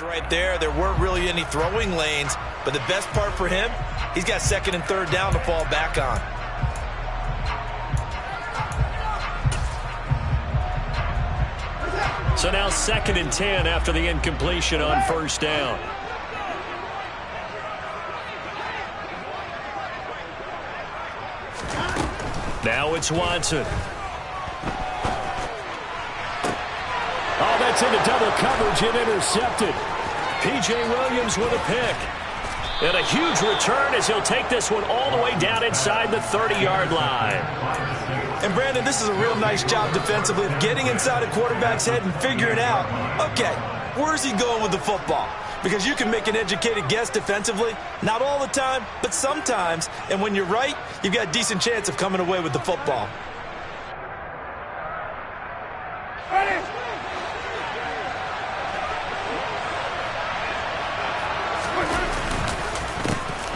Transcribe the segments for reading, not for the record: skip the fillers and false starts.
Right there, there weren't really any throwing lanes, but the best part for him, he's got second and third down to fall back on. So now 2nd and 10 after the incompletion on first down. Now it's Watson. Oh, that's into double coverage and intercepted. P.J. Williams with a pick. And a huge return as he'll take this one all the way down inside the 30-yard line. And, Brandon, this is a real nice job defensively of getting inside a quarterback's head and figuring out, okay, where's he going with the football? Because you can make an educated guess defensively, not all the time, but sometimes. And when you're right, you've got a decent chance of coming away with the football.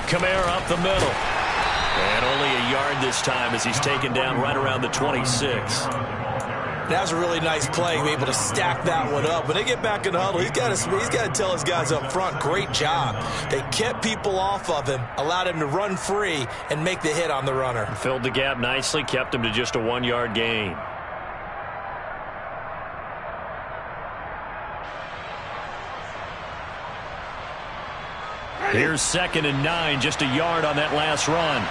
Kamara up the middle. And only a yard this time as he's taken down right around the 26. That was a really nice play, able to stack that one up. When they get back in the huddle, he's got to tell his guys up front, great job. They kept people off of him, allowed him to run free and make the hit on the runner. Filled the gap nicely, kept him to just a 1-yard gain. Here's 2nd and 9, just a yard on that last run.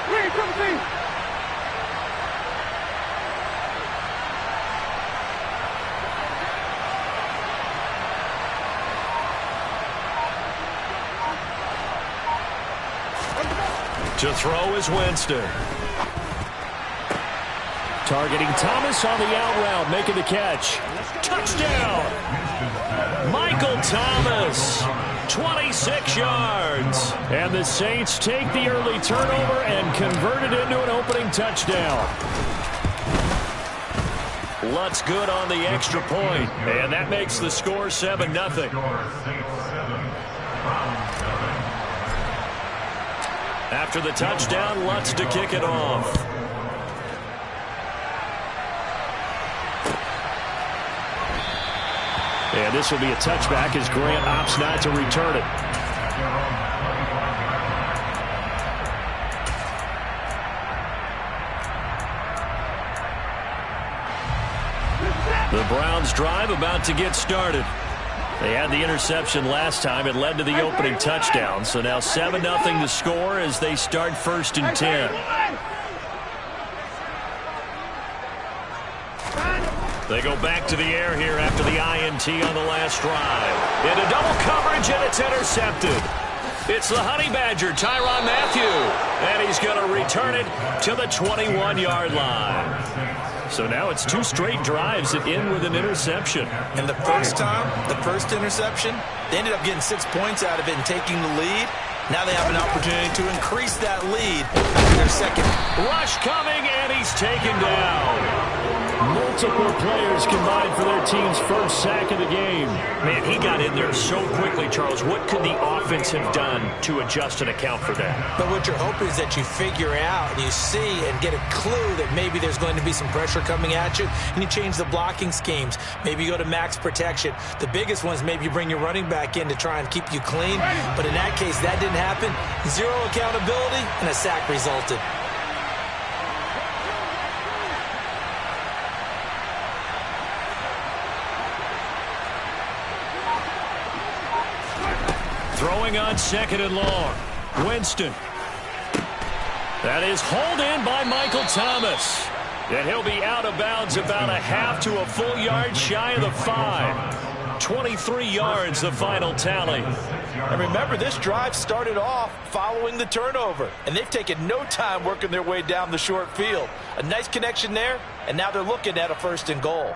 To throw is Winston. Targeting Thomas on the out route, making the catch. Touchdown! Michael Thomas, 26 yards. And the Saints take the early turnover and convert it into an opening touchdown. Lutz good on the extra point, and that makes the score 7-0. After the touchdown, Lutz to kick it off. And this will be a touchback as Grant opts not to return it. The Browns drive about to get started. They had the interception last time. It led to the opening touchdown. So now 7-0 to score as they start 1st and 10. They go back to the air here after the INT on the last drive. Into double coverage, and it's intercepted. It's the Honey Badger, Tyrann Mathieu. And he's going to return it to the 21-yard line. So now it's 2 straight drives that end with an interception. And the first time, the first interception, they ended up getting 6 points out of it and taking the lead. Now they have an opportunity to increase that lead in their second. Rush coming, and he's taken down. Multiple players combined for their team's first sack of the game. Man, he got in there so quickly, Charles. What could the offense have done to adjust and account for that? But what you're hoping is that you figure out and you see and get a clue that maybe there's going to be some pressure coming at you, and you change the blocking schemes. Maybe you go to max protection. The biggest one is maybe you bring your running back in to try and keep you clean. But in that case, that didn't happen. 0 accountability, and a sack resulted. Throwing on 2nd and long. Winston. That is hauled in by Michael Thomas. And he'll be out of bounds about a half to a full yard shy of the 5. 23 yards, the final tally. And remember, this drive started off following the turnover. And they've taken no time working their way down the short field. A nice connection there, and now they're looking at a 1st and goal.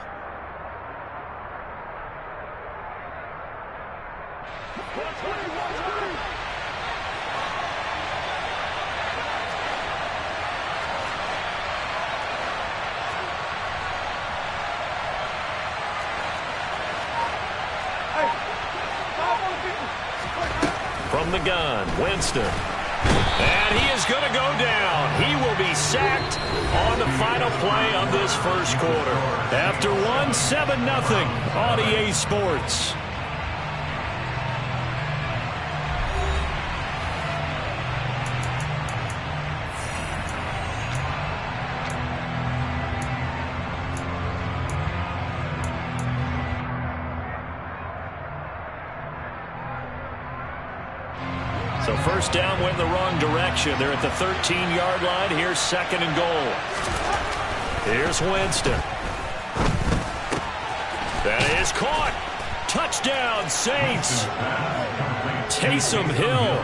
From the gun, Winston. And he is going to go down. He will be sacked on the final play of this first quarter. After 7-0 on EA Sports. So first down went the wrong direction. They're at the 13-yard line. Here's second and goal. Here's Winston. That is caught. Touchdown, Saints. Taysom Hill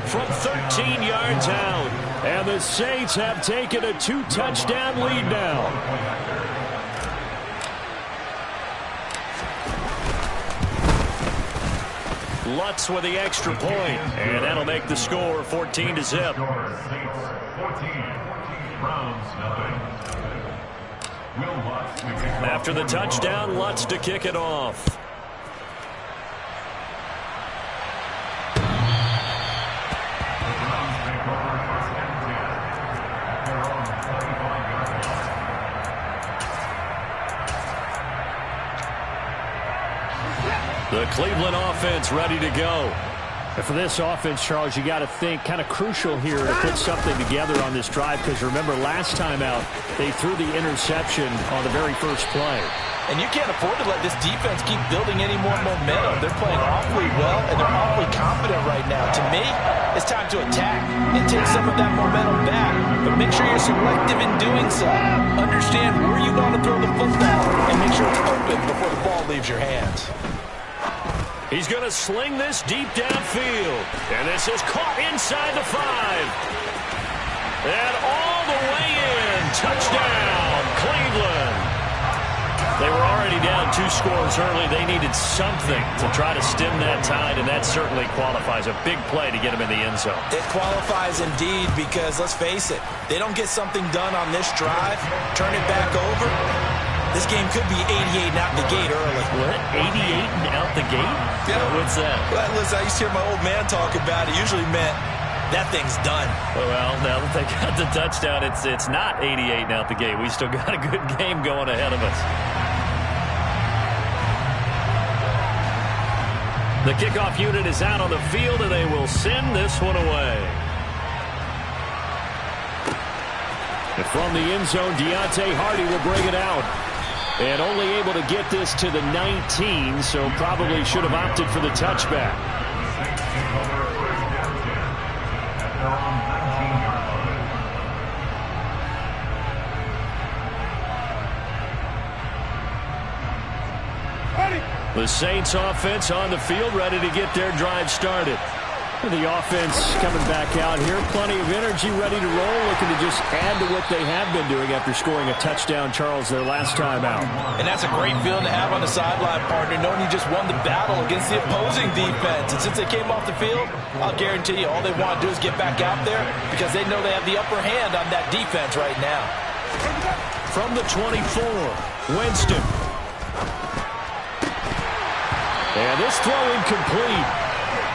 from 13 yards out. And the Saints have taken a 2-touchdown lead now. Lutz with the extra point, and that'll make the score 14-0. After the touchdown, Lutz to kick it off. The Cleveland offense ready to go. And for this offense, Charles, you got to think kind of crucial here to put something together on this drive, because remember last time out they threw the interception on the very first play. And you can't afford to let this defense keep building any more momentum. They're playing awfully well, and they're awfully confident right now. To me, it's time to attack and take some of that momentum back. But make sure you're selective in doing so. Understand where you want to throw the football, and make sure it's open before the ball leaves your hands. He's going to sling this deep downfield. And this is caught inside the 5. And all the way in. Touchdown, Cleveland. They were already down 2 scores early. They needed something to try to stem that tide, and that certainly qualifies. A big play to get them in the end zone. It qualifies indeed, because let's face it, they don't get something done on this drive, turn it back over, this game could be 88 and out the gate early. What? 88 and out the gate? Yeah. What's that? Well, listen, I used to hear my old man talk about it. Usually meant that thing's done. Well, now that they got the touchdown, it's not 88 and out the gate. We still got a good game going ahead of us. The kickoff unit is out on the field, and they will send this one away. And from the end zone, Deontay Hardy will bring it out. And only able to get this to the 19, so probably should have opted for the touchback. The Saints offense on the field, ready to get their drive started. The offense coming back out here. Plenty of energy, ready to roll, looking to just add to what they have been doing after scoring a touchdown, Charles, their last time out. And that's a great feeling to have on the sideline, partner, knowing you just won the battle against the opposing defense. And since they came off the field, I'll guarantee you all they want to do is get back out there, because they know they have the upper hand on that defense right now. From the 24, Winston. And this throw incomplete.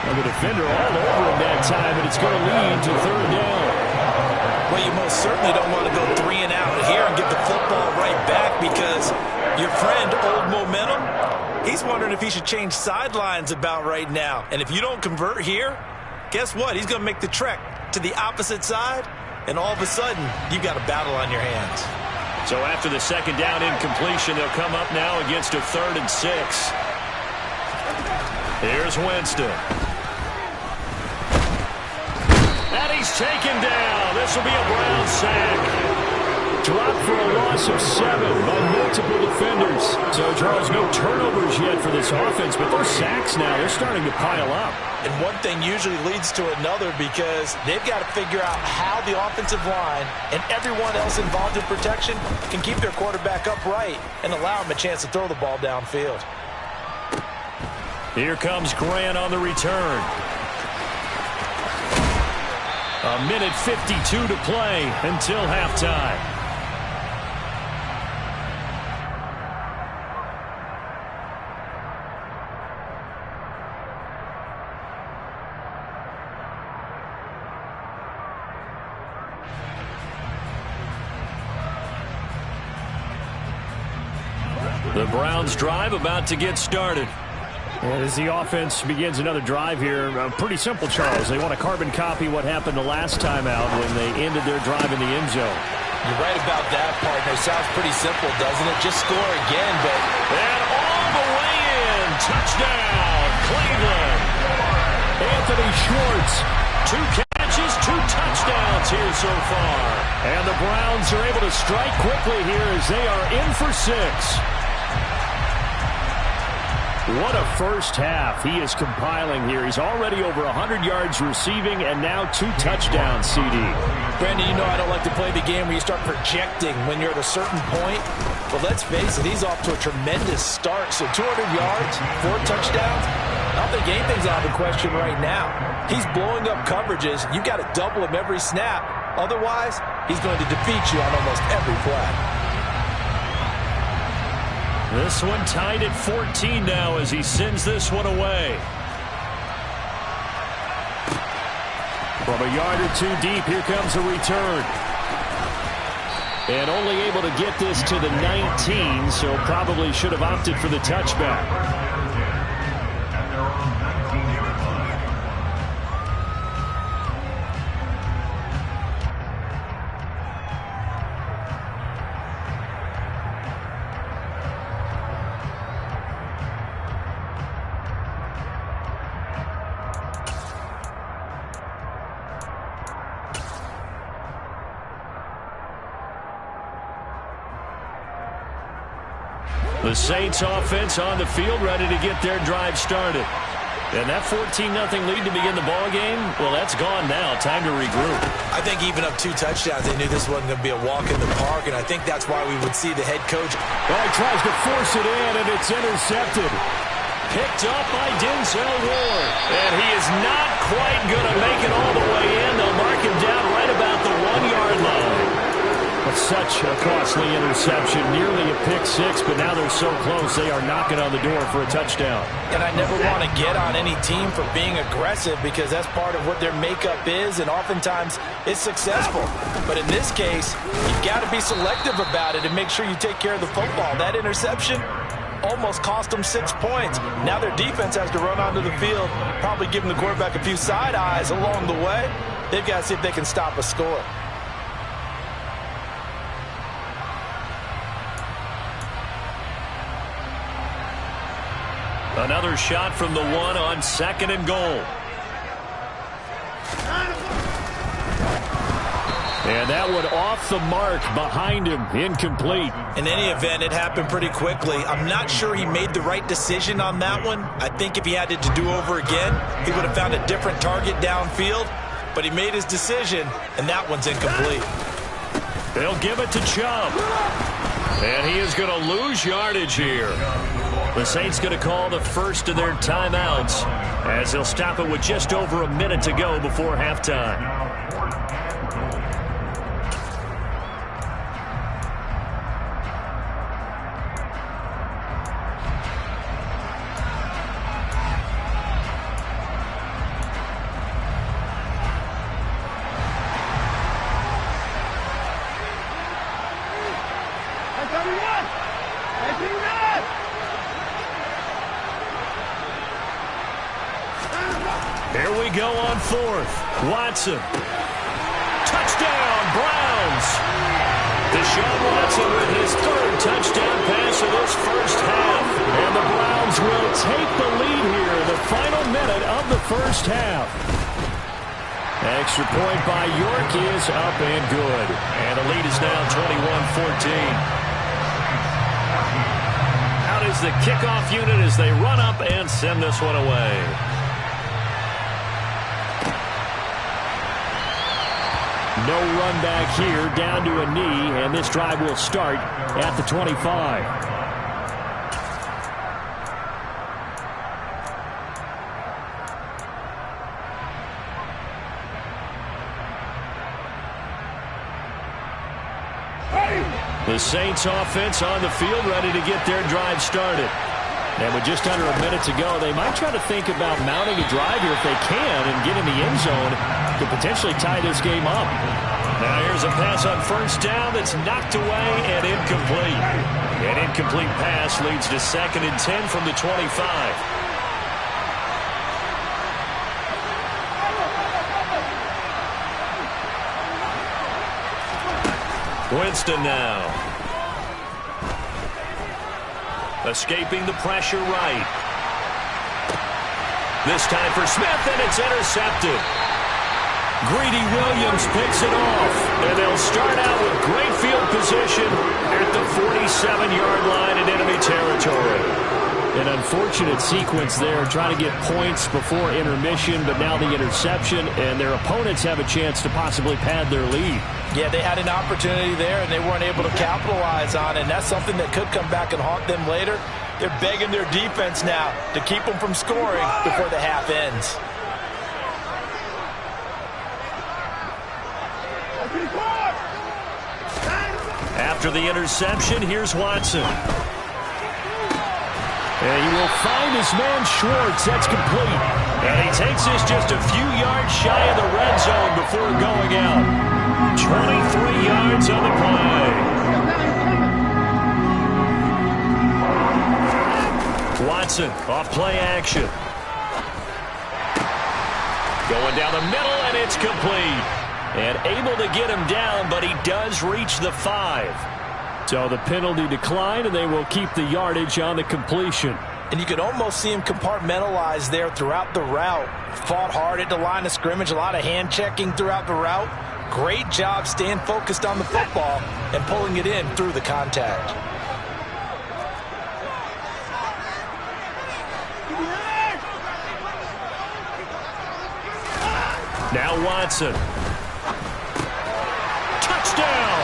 And the defender all over him that time, and it's going to lead to third down. Well, you most certainly don't want to go 3 and out here and get the football right back, because your friend, Old Momentum, he's wondering if he should change sidelines about right now. And if you don't convert here, guess what? He's going to make the trek to the opposite side, and all of a sudden, you've got a battle on your hands. So after the second down incompletion, they'll come up now against a 3rd and 6. Here's Winston. And he's taken down. This will be a Brown sack. Dropped for a loss of 7 by multiple defenders. So, Charles, no turnovers yet for this offense, but those sacks now, they're starting to pile up. And one thing usually leads to another, because they've got to figure out how the offensive line and everyone else involved in protection can keep their quarterback upright and allow him a chance to throw the ball downfield. Here comes Grant on the return. A minute 52 to play until halftime. The Browns drive about to get started. And as the offense begins another drive here, pretty simple, Charles. They want to carbon copy what happened the last time out when they ended their drive in the end zone. You're right about that, partner. Sounds pretty simple, doesn't it? Just score again, but... And all the way in. Touchdown, Cleveland. Anthony Schwartz 2 catches, 2 touchdowns here so far. And the Browns are able to strike quickly here as they are in for 6. What a first half he is compiling here. He's already over 100 yards receiving and now 2 touchdowns, CD. Brandon, you know I don't like to play the game where you start projecting when you're at a certain point. But let's face it, he's off to a tremendous start. So 200 yards, 4 touchdowns. I don't think anything's out of the question right now. He's blowing up coverages. You've got to double him every snap. Otherwise, he's going to defeat you on almost every play. This one tied at 14 now as he sends this one away. From a yard or 2 deep, here comes a return. And only able to get this to the 19, so probably should have opted for the touchback. The Saints offense on the field ready to get their drive started. And that 14-0 lead to begin the ball game, well, that's gone now. Time to regroup. I think even up 2 touchdowns, they knew this wasn't going to be a walk in the park, and I think that's why we would see the head coach. Well, he tries to force it in, and it's intercepted. Picked up by Denzel Ward. And he is not quite going to make it all the way in. They'll mark him down right about the 1-yard line. Such a costly interception, nearly a pick-6, but now they're so close they are knocking on the door for a touchdown. And I never want to get on any team for being aggressive because that's part of what their makeup is, and oftentimes it's successful. But in this case, you've got to be selective about it and make sure you take care of the football. That interception almost cost them 6 points. Now their defense has to run onto the field, probably giving the quarterback a few side eyes along the way. They've got to see if they can stop a score. Another shot from the 1 on 2nd and goal. And that one off the mark behind him, incomplete. In any event, it happened pretty quickly. I'm not sure he made the right decision on that one. I think if he had it to do over again, he would have found a different target downfield. But he made his decision, and that one's incomplete. They'll give it to Chubb. And he is going to lose yardage here. The Saints going to call the first of their timeouts as they'll stop it with just over a minute to go before halftime. Here we go on 4th. Watson. Touchdown, Browns. Deshaun Watson with his 3rd touchdown pass of this first half. And the Browns will take the lead here, the final minute of the first half. Extra point by York is up and good. And the lead is now 21-14. Out is the kickoff unit as they run up and send this one away. No run back here, down to a knee, and this drive will start at the 25. The Saints offense on the field ready to get their drive started. And with just under a minute to go, they might try to think about mounting a drive here if they can and get in the end zone to potentially tie this game up. Now here's a pass on first down that's knocked away and incomplete. An incomplete pass leads to 2nd and 10 from the 25. Winston now. Escaping the pressure right. This time for Smith, and it's intercepted. Greedy Williams picks it off, and they'll start out with great field position at the 47-yard line in enemy territory. An unfortunate sequence there, trying to get points before intermission, but now the interception, and their opponents have a chance to possibly pad their lead. Yeah, they had an opportunity there, and they weren't able to capitalize on it, and that's something that could come back and haunt them later. They're begging their defense now to keep them from scoring before the half ends. After the interception, here's Watson. And he will find his man Schwartz. That's complete. And he takes this just a few yards shy of the red zone before going out. 23 yards on the play. Watson off play action. Going down the middle, and it's complete. And able to get him down, but he does reach the 5. So the penalty declined, and they will keep the yardage on the completion. And you could almost see him compartmentalize there throughout the route. Fought hard at the line of scrimmage, a lot of hand checking throughout the route. Great job staying focused on the football and pulling it in through the contact. Now Watson. Touchdown!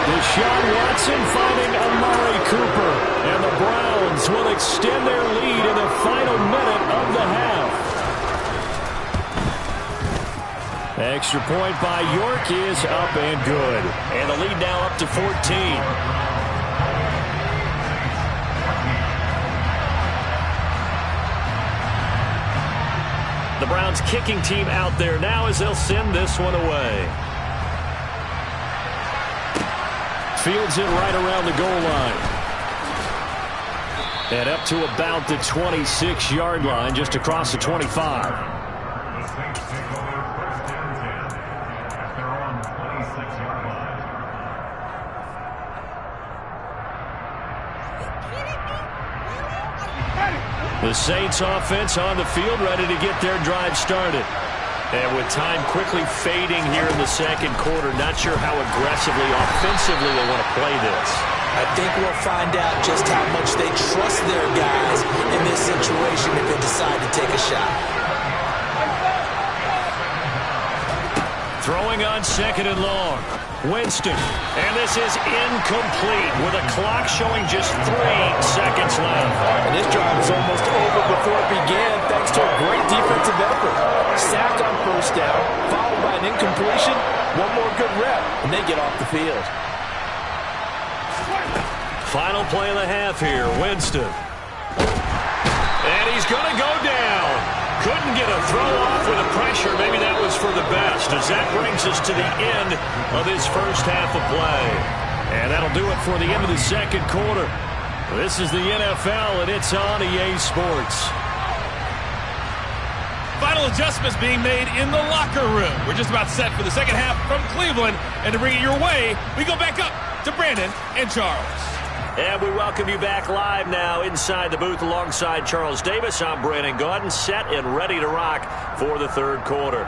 Deshaun Watson finding Amari Cooper. And the Browns will extend their lead in the final minute of the half. Extra point by York is up and good. And the lead now up to 14. The Browns kicking team out there now as they'll send this one away. Fields it right around the goal line. And up to about the 26-yard line, just across the 25. The Saints offense on the field, ready to get their drive started. And with time quickly fading here in the second quarter, not sure how aggressively, offensively they want to play this. I think we'll find out just how much they trust their guys in this situation if they decide to take a shot. Throwing on second and long. Winston. And this is incomplete with a clock showing just 3 seconds left. And this drive is almost over before it began thanks to a great defensive effort. Sack on first down, followed by an incompletion. One more good rep, and they get off the field. Final play of the half here, Winston. And he's going to go down. Couldn't get a throw off with the pressure. Maybe that was for the best, as that brings us to the end of this first half of play. And that'll do it for the end of the second quarter. This is the NFL, and it's on EA Sports. Final adjustments being made in the locker room. We're just about set for the second half from Cleveland. And to bring it your way, we go back up to Brandon and Charles. And we welcome you back live now inside the booth alongside Charles Davis. I'm Brandon Gaudin, set and ready to rock for the third quarter.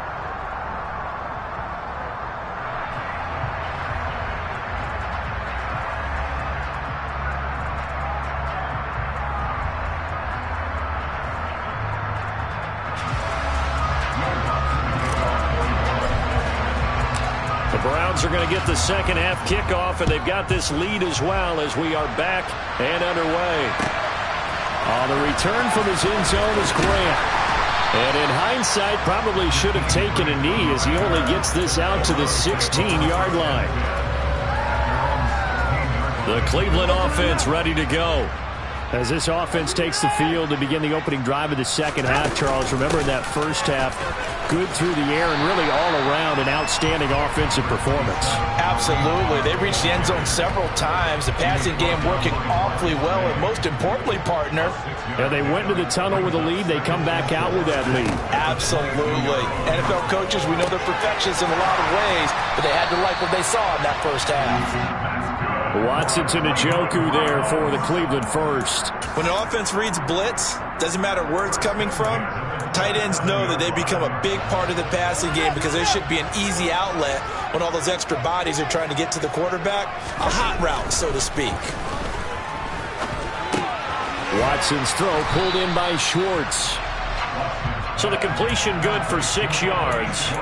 The Browns are going to get the second half kickoff, and they've got this lead as well as we are back and underway. On the return from his end zone is Grant. And in hindsight, probably should have taken a knee as he only gets this out to the 16-yard line. The Cleveland offense ready to go. As this offense takes the field to begin the opening drive of the second half, Charles, remember in that first half, good through the air and really all around an outstanding offensive performance. Absolutely. They reached the end zone several times. The passing game working awfully well, and most importantly, partner. Yeah, they went to the tunnel with a lead. They come back out with that lead. Absolutely. NFL coaches, we know they're perfectionists in a lot of ways, but they had to like what they saw in that first half. Watson to Njoku there for the Cleveland first. first. When an offense reads blitz, doesn't matter where it's coming from, tight ends know that they become a big part of the passing game because there should be an easy outlet when all those extra bodies are trying to get to the quarterback. A hot route, so to speak. Watson's throw pulled in by Schwartz. So the completion good for 6 yards.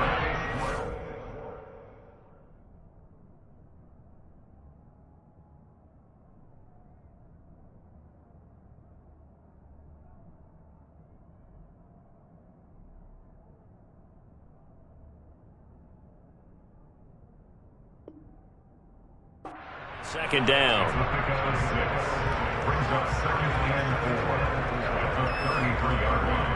Second down. Brings up second and 4 at the 33-yard line.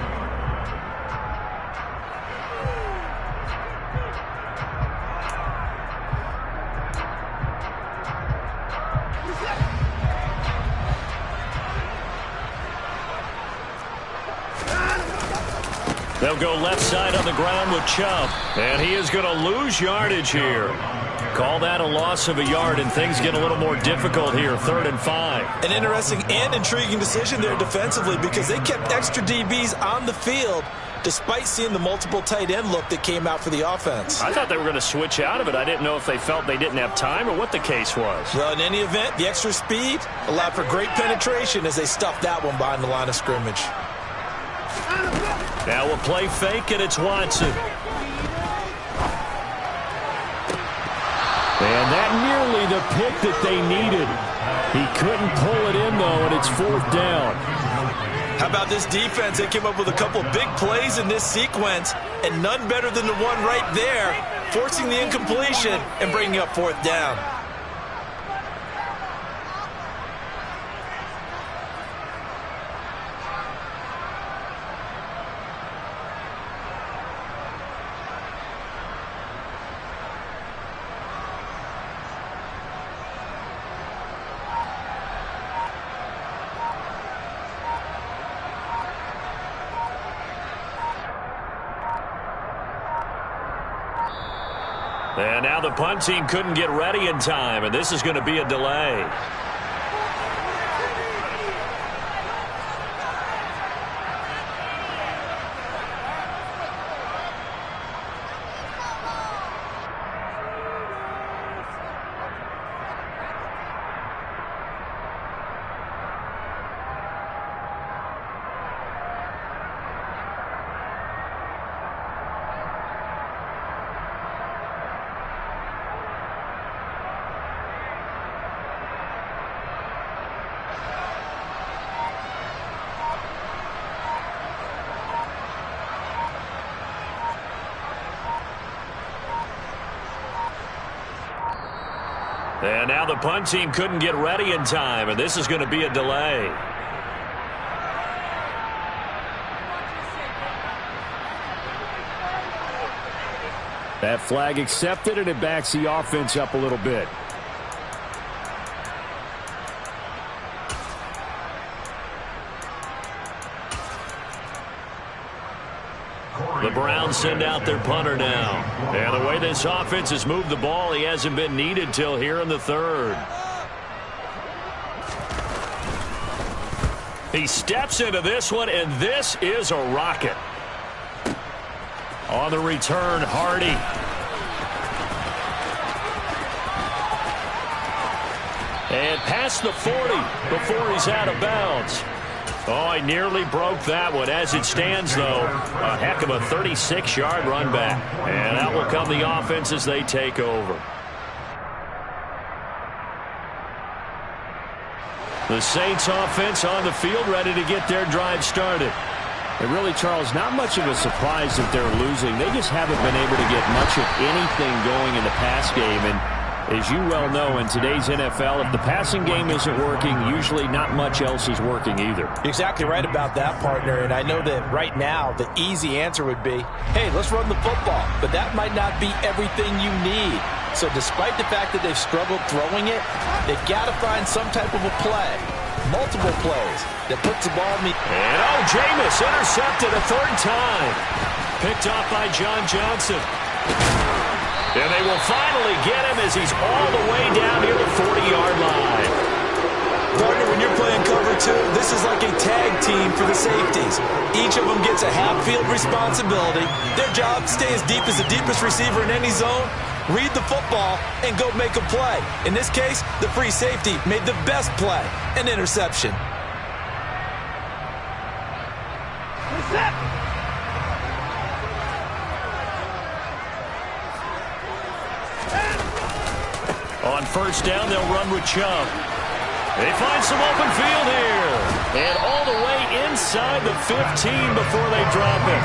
They'll go left side on the ground with Chubb, and he is going to lose yardage here. Call that a loss of a yard, and things get a little more difficult here, 3rd and 5. An interesting and intriguing decision there defensively because they kept extra DBs on the field despite seeing the multiple tight end look that came out for the offense. I thought they were going to switch out of it. I didn't know if they felt they didn't have time or what the case was. Well, in any event, the extra speed allowed for great penetration as they stuffed that one behind the line of scrimmage. Now we'll play fake, and it's Watson. And that nearly the pick that they needed. He couldn't pull it in, though, and it's 4th down. How about this defense? They came up with a couple big plays in this sequence, and none better than the one right there, forcing the incompletion and bringing up 4th down. And now the punt team couldn't get ready in time, and this is going to be a delay. And now the punt team couldn't get ready in time, and this is going to be a delay. That flag accepted, and it backs the offense up a little bit. The Browns send out their punter now. And the way this offense has moved the ball, he hasn't been needed till here in the 3rd. He steps into this one, and this is a rocket. On the return, Hardy. And past the 40 before he's out of bounds. Oh, he nearly broke that one. As it stands, though, a heck of a 36-yard run back. And out will come the offense as they take over. The Saints offense on the field ready to get their drive started. And really, Charles, not much of a surprise that they're losing. They just haven't been able to get much of anything going in the pass game. And as you well know, in today's NFL, if the passing game isn't working, usually not much else is working either. You're exactly right about that, partner. And I know that right now the easy answer would be, hey, let's run the football. But that might not be everything you need. So despite the fact that they've struggled throwing it, they've got to find some type of a play, multiple plays, that puts the ball in the... And Jameis intercepted a 3rd time. Picked off by John Johnson. And they will finally get him as he's all the way down near the 40-yard line. Partner, when you're playing cover two, this is like a tag team for the safeties. Each of them gets a half-field responsibility. Their job, stay as deep as the deepest receiver in any zone, read the football, and go make a play. In this case, the free safety made the best play, an interception. On first down, they'll run with Chubb. They find some open field here. And all the way inside the 15 before they drop it.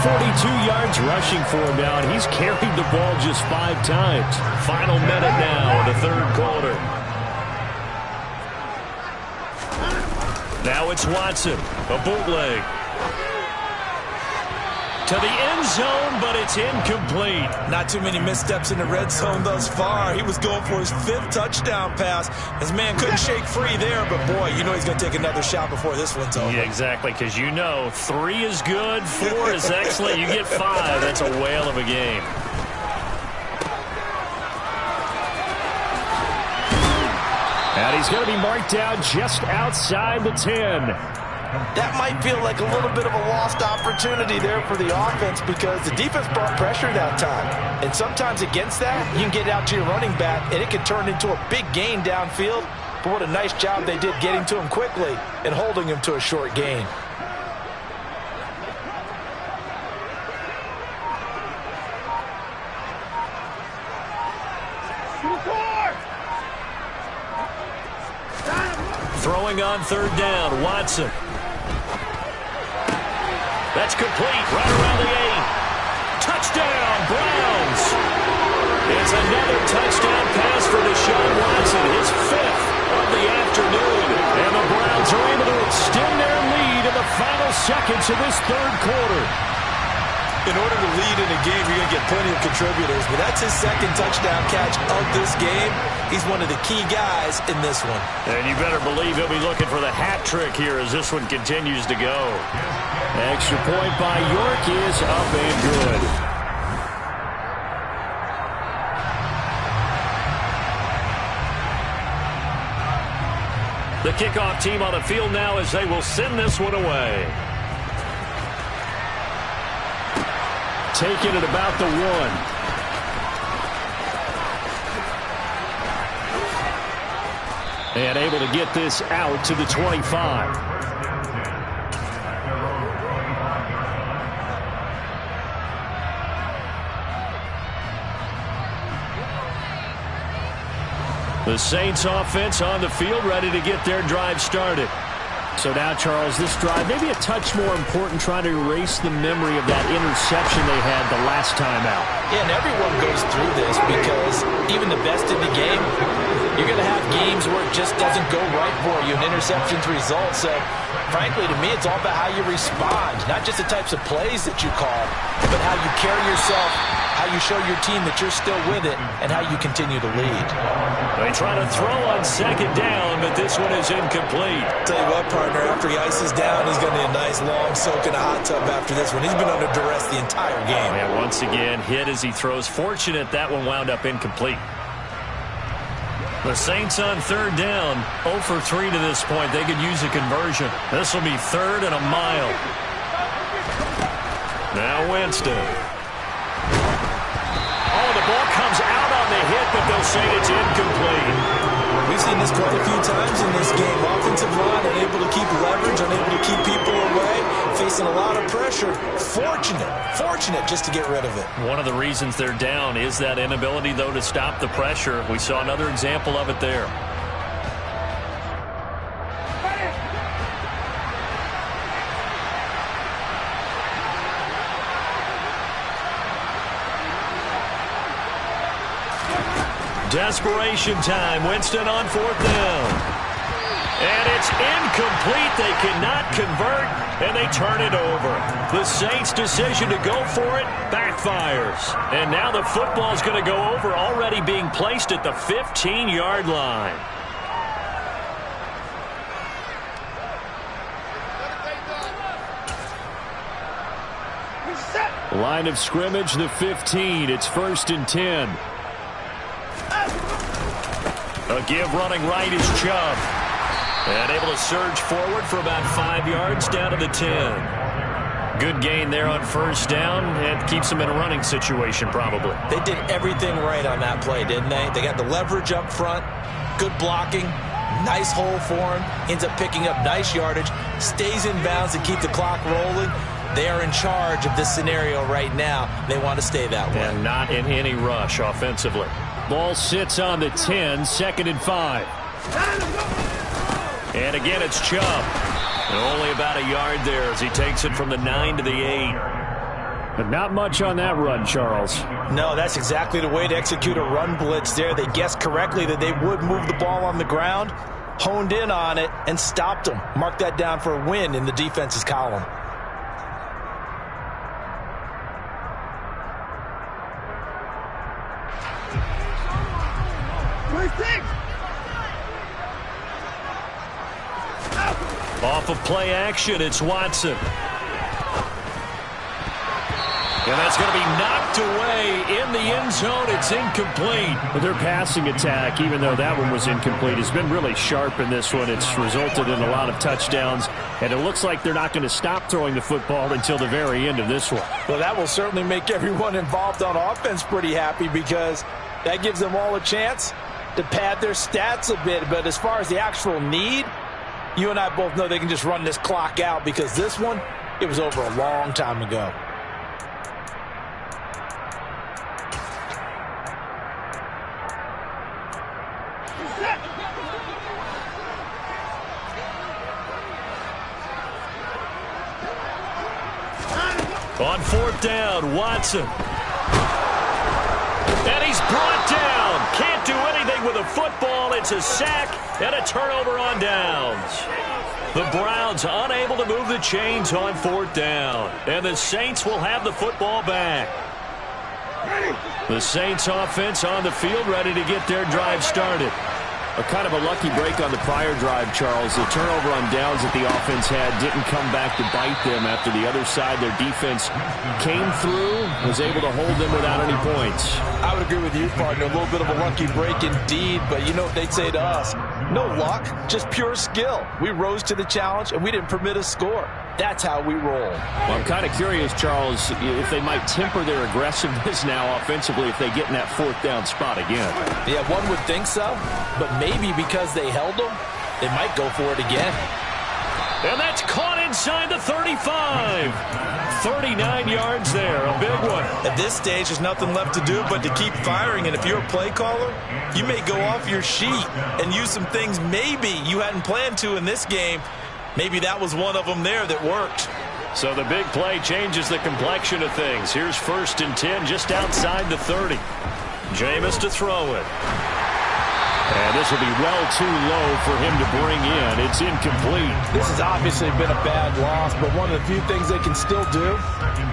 42 yards rushing for him now, and he's carried the ball just 5 times. Final minute now of the third quarter. Now it's Watson, a bootleg. To the end zone, but it's incomplete. Not too many missteps in the red zone thus far. He was going for his 5th touchdown pass. His man couldn't shake free there, but boy, you know he's going to take another shot before this one's over. Yeah, exactly, because you know 3 is good, 4 is excellent. You get 5. That's a whale of a game. And he's going to be marked down just outside the 10. That might feel like a little bit of a lost opportunity there for the offense because the defense brought pressure that time. And sometimes against that, you can get out to your running back, and it can turn into a big gain downfield. But what a nice job they did getting to him quickly and holding him to a short gain. Throwing on third down, Watson. That's complete, right around the 8. Touchdown, Browns. It's another touchdown pass for Deshaun Watson, his 5th of the afternoon. And the Browns are able to extend their lead in the final seconds of this third quarter. In order to lead in a game, you're going to get plenty of contributors, but that's his 2nd touchdown catch of this game. He's one of the key guys in this one. And you better believe he'll be looking for the hat trick here as this one continues to go. Extra point by York is up and good. The kickoff team on the field now as they will send this one away. Taken at about the 1. And able to get this out to the 25. The Saints offense on the field ready to get their drive started. So now, Charles, this drive maybe a touch more important, trying to erase the memory of that interception they had the last time out. Yeah, and everyone goes through this because even the best in the game, you're going to have games where it just doesn't go right for you, and interceptions result. So, frankly, to me, it's all about how you respond, not just the types of plays that you call, but how you carry yourself, how you show your team that you're still with it, and how you continue to lead. They try to throw on second down, but this one is incomplete. Tell you what, partner, after he ices down, he's going to need a nice long soak in a hot tub after this one. He's been under duress the entire game. And once again, hit as he throws. Fortunate that one wound up incomplete. The Saints on third down, 0 for 3 to this point. They could use a conversion. This will be 3rd and a mile. Now Winston. Oh, the ball comes out on the hit, but they'll say it's incomplete. We've seen this quite a few times in this game. Offensive line unable to keep leverage, unable to keep people away, facing a lot of pressure. Fortunate just to get rid of it. One of the reasons they're down is that inability, though, to stop the pressure. We saw another example of it there. Desperation time. Winston on 4th down. And it's incomplete. They cannot convert, and they turn it over. The Saints' decision to go for it backfires. And now the football's going to go over, already being placed at the 15-yard line. Line of scrimmage, the 15. It's 1st and 10. A give running right is Chubb. And able to surge forward for about 5 yards down to the 10. Good gain there on first down, and keeps them in a running situation probably. They did everything right on that play, didn't they? They got the leverage up front, good blocking, nice hole for him, ends up picking up nice yardage, stays in bounds to keep the clock rolling. They are in charge of this scenario right now. They want to stay that way. And not in any rush offensively. Ball sits on the 10, 2nd and 5. And again, it's Chubb. And only about a yard there as he takes it from the 9 to the 8. But not much on that run, Charles. No, that's exactly the way to execute a run blitz there. They guessed correctly that they would move the ball on the ground, honed in on it, and stopped them. Mark that down for a win in the defense's column. Off of play action, it's Watson. And that's going to be knocked away in the end zone. It's incomplete. But their passing attack, even though that one was incomplete, has been really sharp in this one. It's resulted in a lot of touchdowns, and it looks like they're not going to stop throwing the football until the very end of this one. Well, that will certainly make everyone involved on offense pretty happy, because that gives them all a chance to pad their stats a bit. But as far as the actual need, you and I both know they can just run this clock out, because this one, it was over a long time ago. On 4th down, Watson. And he's brought down. Can't do anything with a football. It's a sack and a turnover on downs. The Browns unable to move the chains on 4th down. And the Saints will have the football back. The Saints offense on the field, ready to get their drive started. A kind of a lucky break on the prior drive, Charles. The turnover on downs that the offense had didn't come back to bite them after the other side. Their defense came through, was able to hold them without any points. I would agree with you, partner. A little bit of a lucky break indeed, but you know what they'd say to us? No luck, just pure skill. We rose to the challenge, and we didn't permit a score. That's how we roll. Well, I'm kind of curious, Charles, if they might temper their aggressiveness now offensively if they get in that 4th down spot again. Yeah, one would think so, but maybe because they held them, they might go for it again. And that's caught inside the 35. 39 yards there, a big one. At this stage, there's nothing left to do but to keep firing, and if you're a play caller, you may go off your sheet and use some things maybe you hadn't planned to in this game. Maybe that was one of them there that worked. So the big play changes the complexion of things. Here's 1st and 10 just outside the 30. Jameis to throw it. And this will be well too low for him to bring in. It's incomplete. This has obviously been a bad loss, but one of the few things they can still do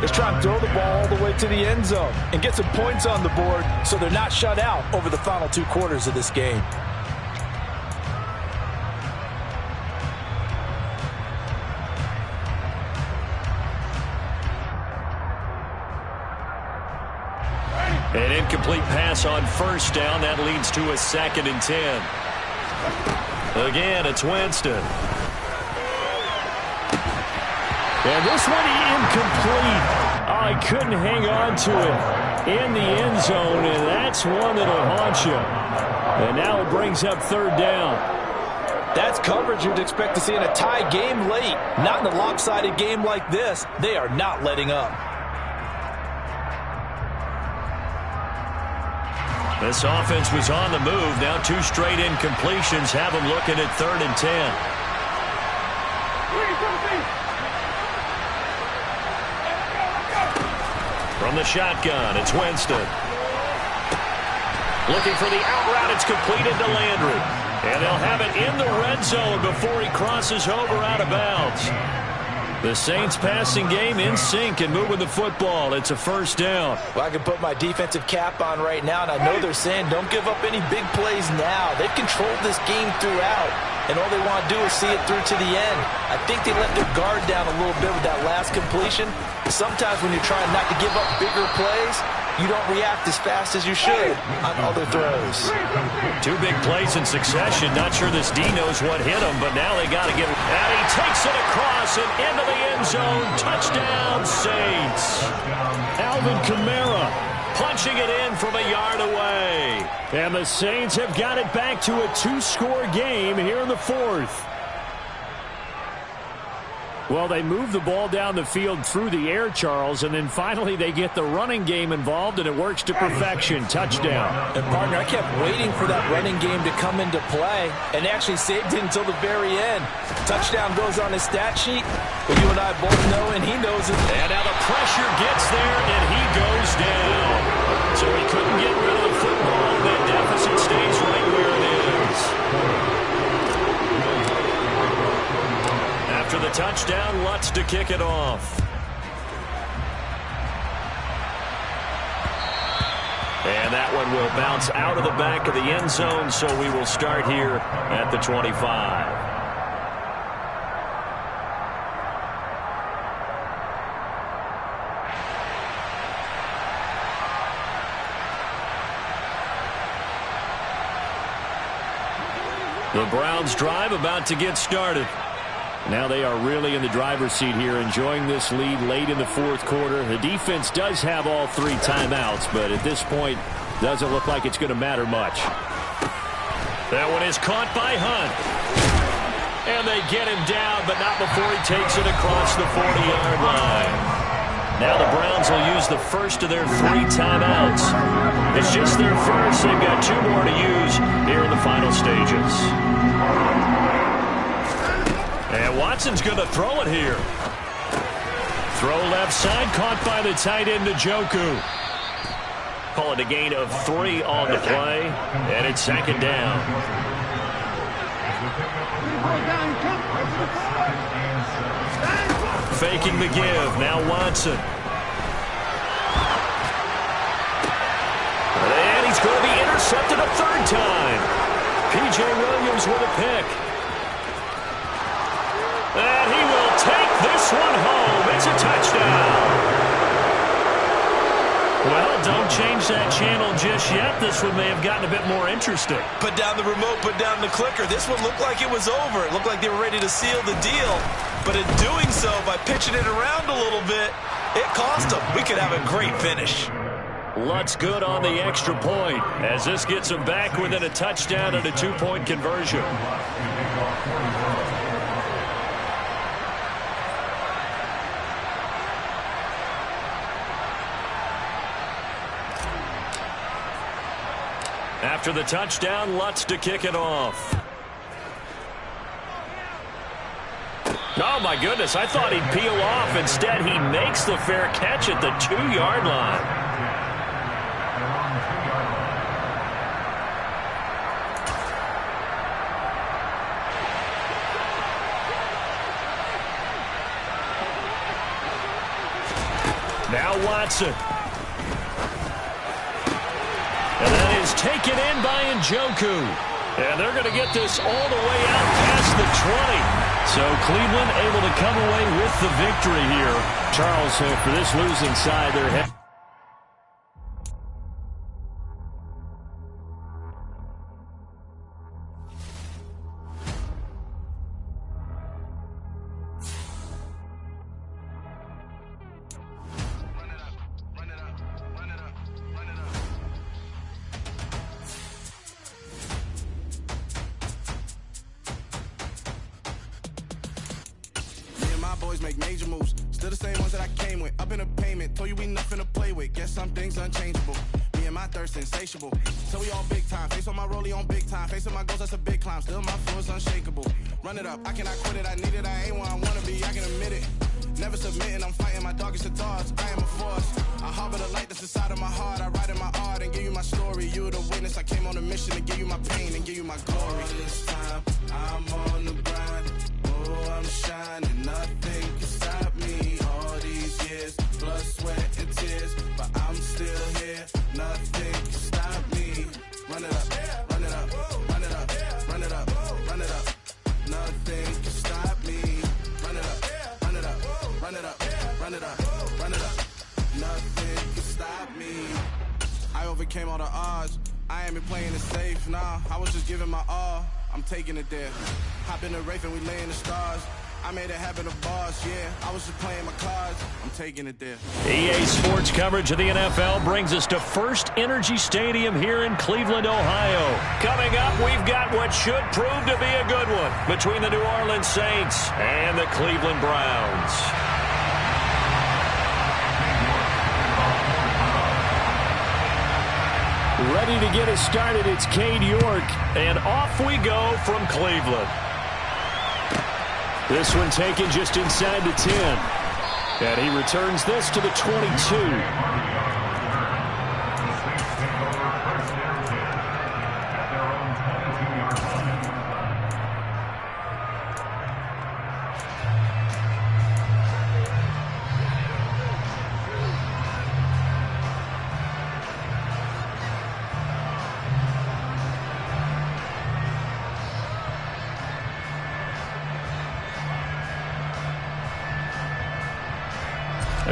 is try and throw the ball all the way to the end zone and get some points on the board so they're not shut out over the final 2 quarters of this game. An incomplete pass on 1st down. That leads to a 2nd and 10. Again, it's Winston. And this one incomplete. Oh, he couldn't hang on to it in the end zone, and that's one that'll haunt you. And now it brings up 3rd down. That's coverage you'd expect to see in a tie game late. Not in a lopsided game like this. They are not letting up. This offense was on the move. Now 2 straight incompletions have them looking at 3rd and 10. From the shotgun, it's Winston. Looking for the out route. It's completed to Landry. And they'll have it in the red zone before he crosses over out of bounds. The Saints passing game in sync and moving the football. It's a 1st down. Well, I can put my defensive cap on right now, and I know they're saying don't give up any big plays now. They've controlled this game throughout, and all they want to do is see it through to the end. I think they let their guard down a little bit with that last completion. sometimes when you're trying not to give up bigger plays, you don't react as fast as you should on other throws. 2 big plays in succession. Not sure this D knows what hit him, but now they got to get it. And he takes it across and into the end zone. Touchdown, Saints. Alvin Kamara punching it in from a yard away. And the Saints have got it back to a 2-score game here in the 4th. Well, they move the ball down the field through the air, Charles, and then finally they get the running game involved, and it works to perfection. Touchdown. And, partner, I kept waiting for that running game to come into play and actually saved it until the very end. Touchdown goes on his stat sheet, but you and I both know, and he knows it. And now the pressure gets there, and he goes down. So he couldn't get rid of the football. That deficit stays right where it is. After the touchdown, Lutz to kick it off. And that one will bounce out of the back of the end zone, so we will start here at the 25. The Browns drive about to get started. Now they are really in the driver's seat here, enjoying this lead late in the 4th quarter. The defense does have all 3 timeouts, but at this point, doesn't look like it's going to matter much. That one is caught by Hunt. And they get him down, but not before he takes it across the 40-yard line. Now the Browns will use the first of their 3 timeouts. It's just their first. They've got 2 more to use here in the final stages. And Watson's going to throw it here. Throw left side, caught by the tight end, Njoku. Call it a gain of 3 on the play, and it's 2nd down. Faking the give, now Watson. And he's going to be intercepted a 3rd time. P.J. Williams with a pick. And he will take this one home. It's a touchdown. Well, don't change that channel just yet. This one may have gotten a bit more interesting. Put down the remote, put down the clicker. This one looked like it was over. It looked like they were ready to seal the deal. But in doing so, by pitching it around a little bit, it cost them. We could have a great finish. Lutz good on the extra point, as this gets him back within a touchdown and a 2-point conversion. After the touchdown, Lutz to kick it off. Oh, my goodness. I thought he'd peel off. Instead, he makes the fair catch at the 2-yard line. Now Watson. And that is taken in by Njoku. And they're going to get this all the way out past the 20. So Cleveland able to come away with the victory here. Charles, for this losing side, they're heading. Make major moves, still the same ones that I came with. Up in a payment, told you we nothing to play with. Guess some things unchangeable. Me and my thirst insatiable. So we all big time. Face on my rollie on big time. Facing my goals, that's a big climb. Still my flow is unshakable. Run it up, I cannot quit it. I need it, I ain't where I wanna be. I can admit it. Never submitting, I'm fighting my darkest of thoughts. I am a force. I harbor the light that's inside of my heart. I write in my art and give you my story. You are the witness. I came on a mission to give you my pain and give you my glory. All this time, I'm on the grind. Oh, I'm shining. Nothing can stop me. All these years, blood, sweat, and tears. But I'm still here. Nothing can stop me. Run it up, run it up, run it up, run it up, run it up. Nothing can stop me. Run it up, run it up, run it up, run it up, run overcame all the odds. I ain't been playing it safe, nah. I was just giving my all. I'm taking it there. Hop in the Wraith and we lay in the stars. I made it happen to boss, yeah. I was just playing my cards. I'm taking it there. EA Sports coverage of the NFL brings us to First Energy Stadium here in Cleveland, Ohio. Coming up, we've got what should prove to be a good one between the New Orleans Saints and the Cleveland Browns. Ready to get us started, it's Cade York, and off we go from Cleveland. This one taken just inside the 10. And he returns this to the 22.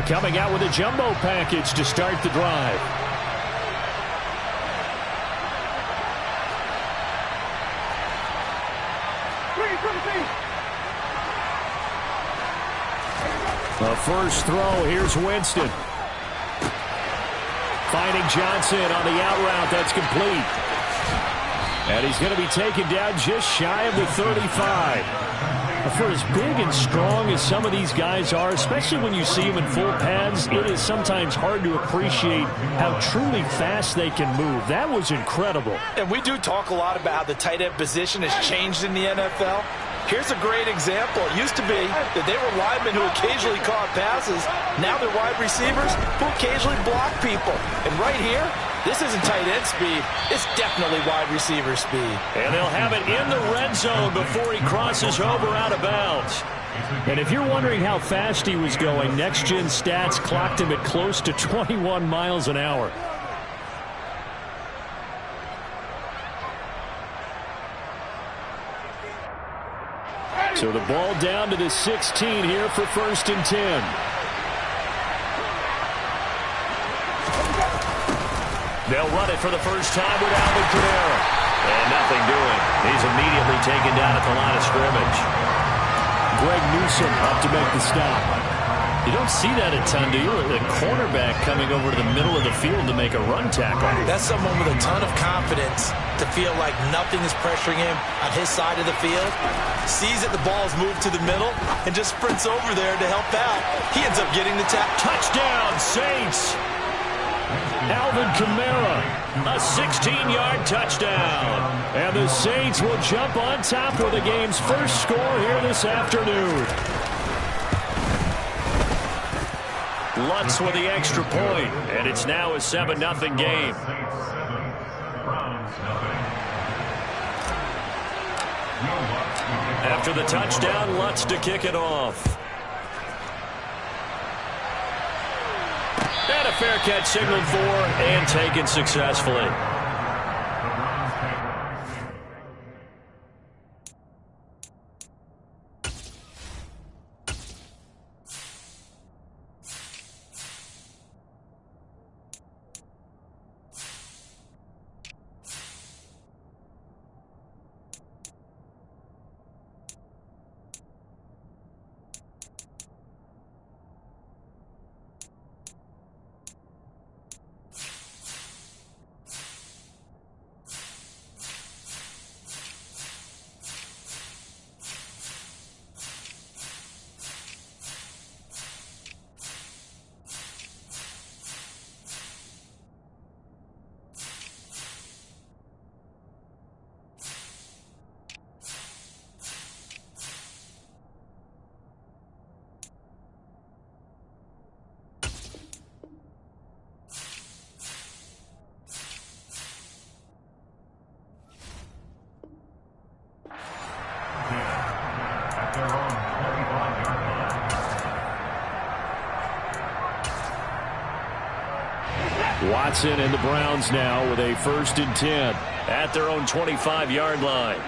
Coming out with a jumbo package to start the drive. The first throw, here's Winston. Finding Johnson on the out route, that's complete. And he's going to be taken down just shy of the 35. For as big and strong as some of these guys are, especially when you see them in full pads, it is sometimes hard to appreciate how truly fast they can move. That was incredible. And we do talk a lot about how the tight end position has changed in the NFL. Here's a great example. It used to be that they were linemen who occasionally caught passes. Now they're wide receivers who occasionally block people. And right here, this isn't tight end speed. It's definitely wide receiver speed. And they'll have it in the red zone before he crosses over out of bounds. And if you're wondering how fast he was going, Next Gen Stats clocked him at close to 21 miles an hour. So the ball down to the 16 here for 1st and 10. They'll run it for the first time with Alvin Kamara. And nothing doing. He's immediately taken down at the line of scrimmage. Greg Newsome up to make the stop. You don't see that a ton, do you? The cornerback coming over to the middle of the field to make a run tackle. That's someone with a ton of confidence to feel like nothing is pressuring him on his side of the field. Sees that the ball is moved to the middle and just sprints over there to help out. He ends up getting the touchdown, Saints. Alvin Kamara, a 16-yard touchdown. And the Saints will jump on top with the game's first score here this afternoon. Lutz with the extra point, and it's now a 7-0 game. After the touchdown, Lutz to kick it off. And a fair catch signaled for and taken successfully. Watson and the Browns now with a 1st and 10 at their own 25-yard line.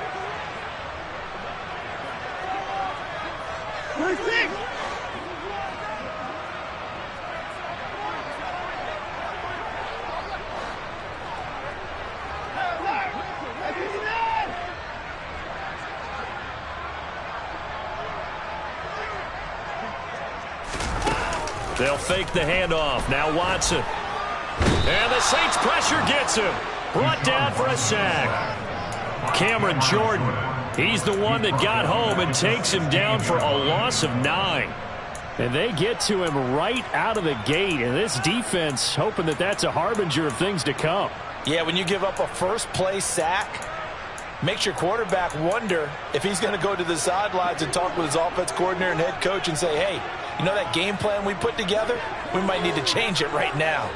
They'll fake the handoff. Now Watson. And the Saints pressure gets him. Brought down for a sack. Cameron Jordan. He's the one that got home and takes him down for a loss of 9. And they get to him right out of the gate. And this defense hoping that that's a harbinger of things to come. Yeah, when you give up a first-play sack, makes your quarterback wonder if he's going to go to the sidelines and talk with his offense coordinator and head coach and say, hey, you know that game plan we put together? We might need to change it right now.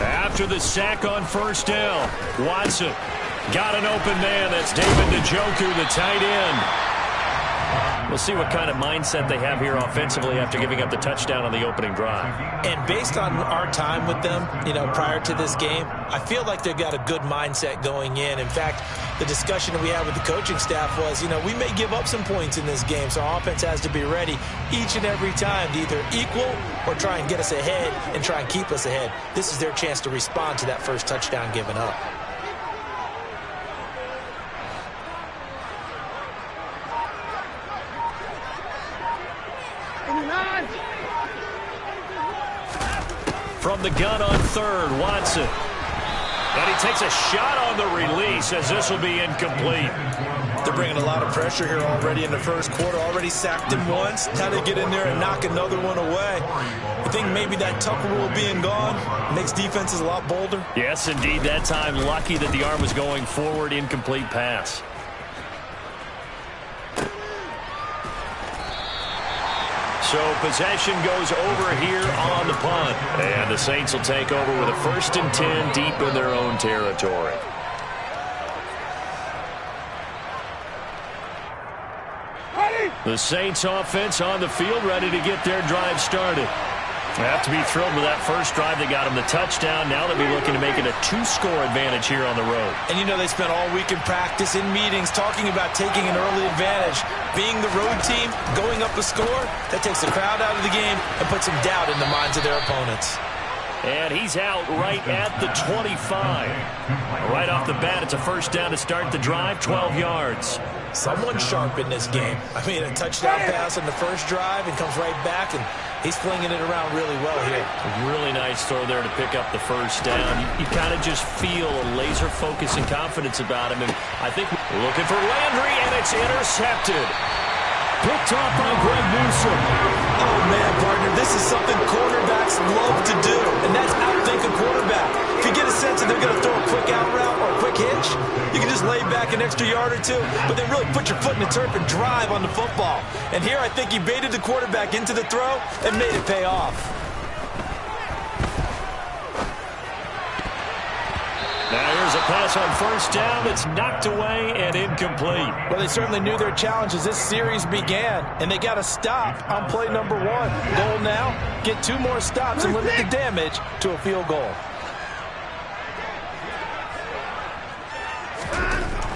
After the sack on first down, Watson got an open man. That's David Njoku, the tight end. We'll see what kind of mindset they have here offensively after giving up the touchdown on the opening drive. And based on our time with them, prior to this game, I feel like they've got a good mindset going in. In fact, the discussion that we had with the coaching staff was, we may give up some points in this game, so our offense has to be ready each and every time to either equal or try and get us ahead and try and keep us ahead. This is their chance to respond to that first touchdown given up. From the gun on third, Watson. And he takes a shot on the release as this will be incomplete. They're bringing a lot of pressure here already in the first quarter. Already sacked him once. Time to get in there and knock another one away. I think maybe that tuck rule being gone makes defenses a lot bolder. Yes, indeed. That time lucky that the arm was going forward. Incomplete pass. So possession goes over here on the punt. And the Saints will take over with a 1st and 10 deep in their own territory. The Saints offense on the field ready to get their drive started. They have to be thrilled with that first drive. They got them the touchdown. Now they'll be looking to make it a 2-score advantage here on the road. And they spent all week in practice, in meetings, talking about taking an early advantage. Being the road team, going up a score, that takes the crowd out of the game and puts some doubt in the minds of their opponents. And he's out right at the 25. Right off the bat, it's a first down to start the drive, 12 yards. Someone sharp in this game. I mean, a touchdown pass on the first drive and comes right back, and he's flinging it around really well here. A really nice throw there to pick up the first down. You kind of just feel a laser focus and confidence about him. And I think looking for Landry, and it's intercepted. Picked off by Greg Newsome. Oh, man, partner, this is something cornerbacks love to do, and that's outthink a quarterback. If you get a sense that they're going to throw a quick out route or a quick hitch, you can just lay back an extra yard or two, but then really put your foot in the turf and drive on the football. And here I think he baited the quarterback into the throw and made it pay off. Now here's a pass on first down that's knocked away and incomplete. Well, they certainly knew their challenge as this series began, and they got to stop on play number 1. Goal now, get 2 more stops and limit the damage to a field goal.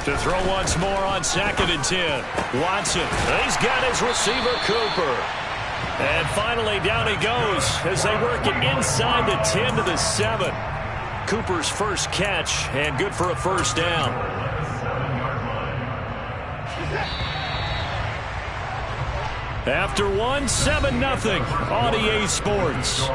To throw once more on 2nd and 10. Watson, he's got his receiver Cooper. And finally down he goes as they work it inside the 10 to the 7. Cooper's first catch, and good for a first down. After one, 7-0 on EA Sports.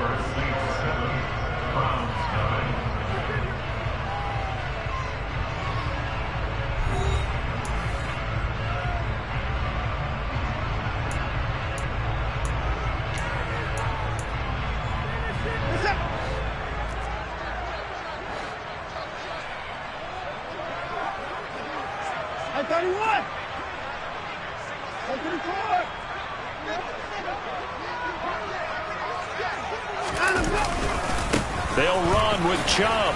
They'll run with Chubb.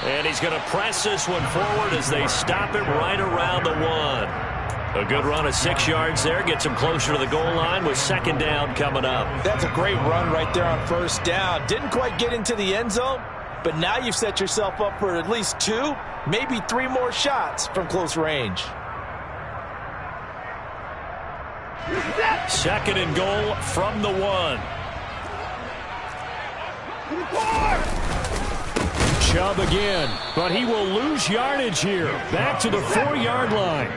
And he's going to press this one forward as they stop him right around the 1. A good run of 6 yards there. Gets him closer to the goal line with 2nd down coming up. That's a great run right there on first down. Didn't quite get into the end zone, but now you've set yourself up for at least 2, maybe 3 more shots from close range. 2nd and goal from the 1. Chubb again, but he will lose yardage here. Back to the 4-yard line.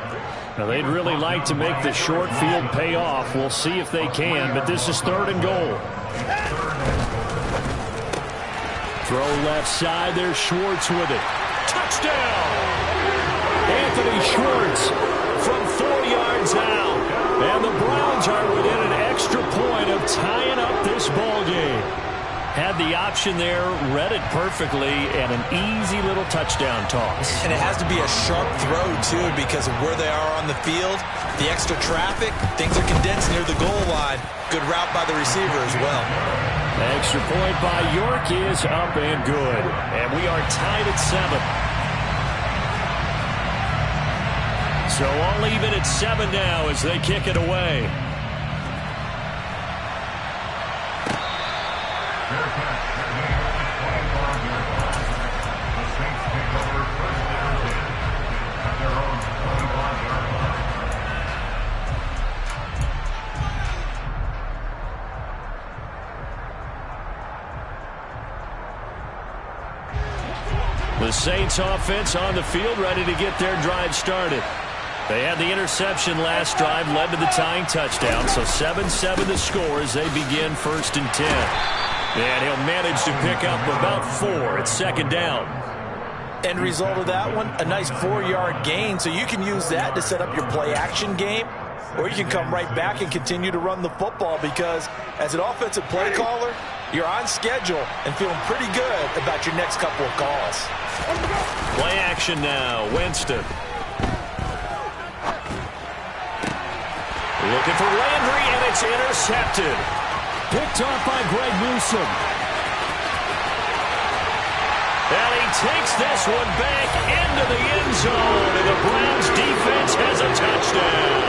Now, they'd really like to make the short field pay off. We'll see if they can, but this is 3rd and goal. Throw left side. There's Schwartz with it. Touchdown! Anthony Schwartz from 4 yards out. And the Browns are within an extra point of tying up this ball game. Had the option there, read it perfectly, and an easy little touchdown toss. And it has to be a sharp throw, too, because of where they are on the field, the extra traffic, things are condensed near the goal line. Good route by the receiver as well. Extra point by York is up and good. And we are tied at 7. So all even at 7 now as they kick it away. The Saints offense on the field ready to get their drive started. They had the interception last drive, led to the tying touchdown, so 7-7 the score as they begin 1st and 10. And he'll manage to pick up about 4 at 2nd down. End result of that one, a nice 4-yard gain, so you can use that to set up your play-action game, or you can come right back and continue to run the football because as an offensive play caller, you're on schedule and feeling pretty good about your next couple of calls. Play action now, Winston. Looking for Landry, and it's intercepted. Picked off by Greg Newsome. And he takes this one back into the end zone, and the Browns defense has a touchdown.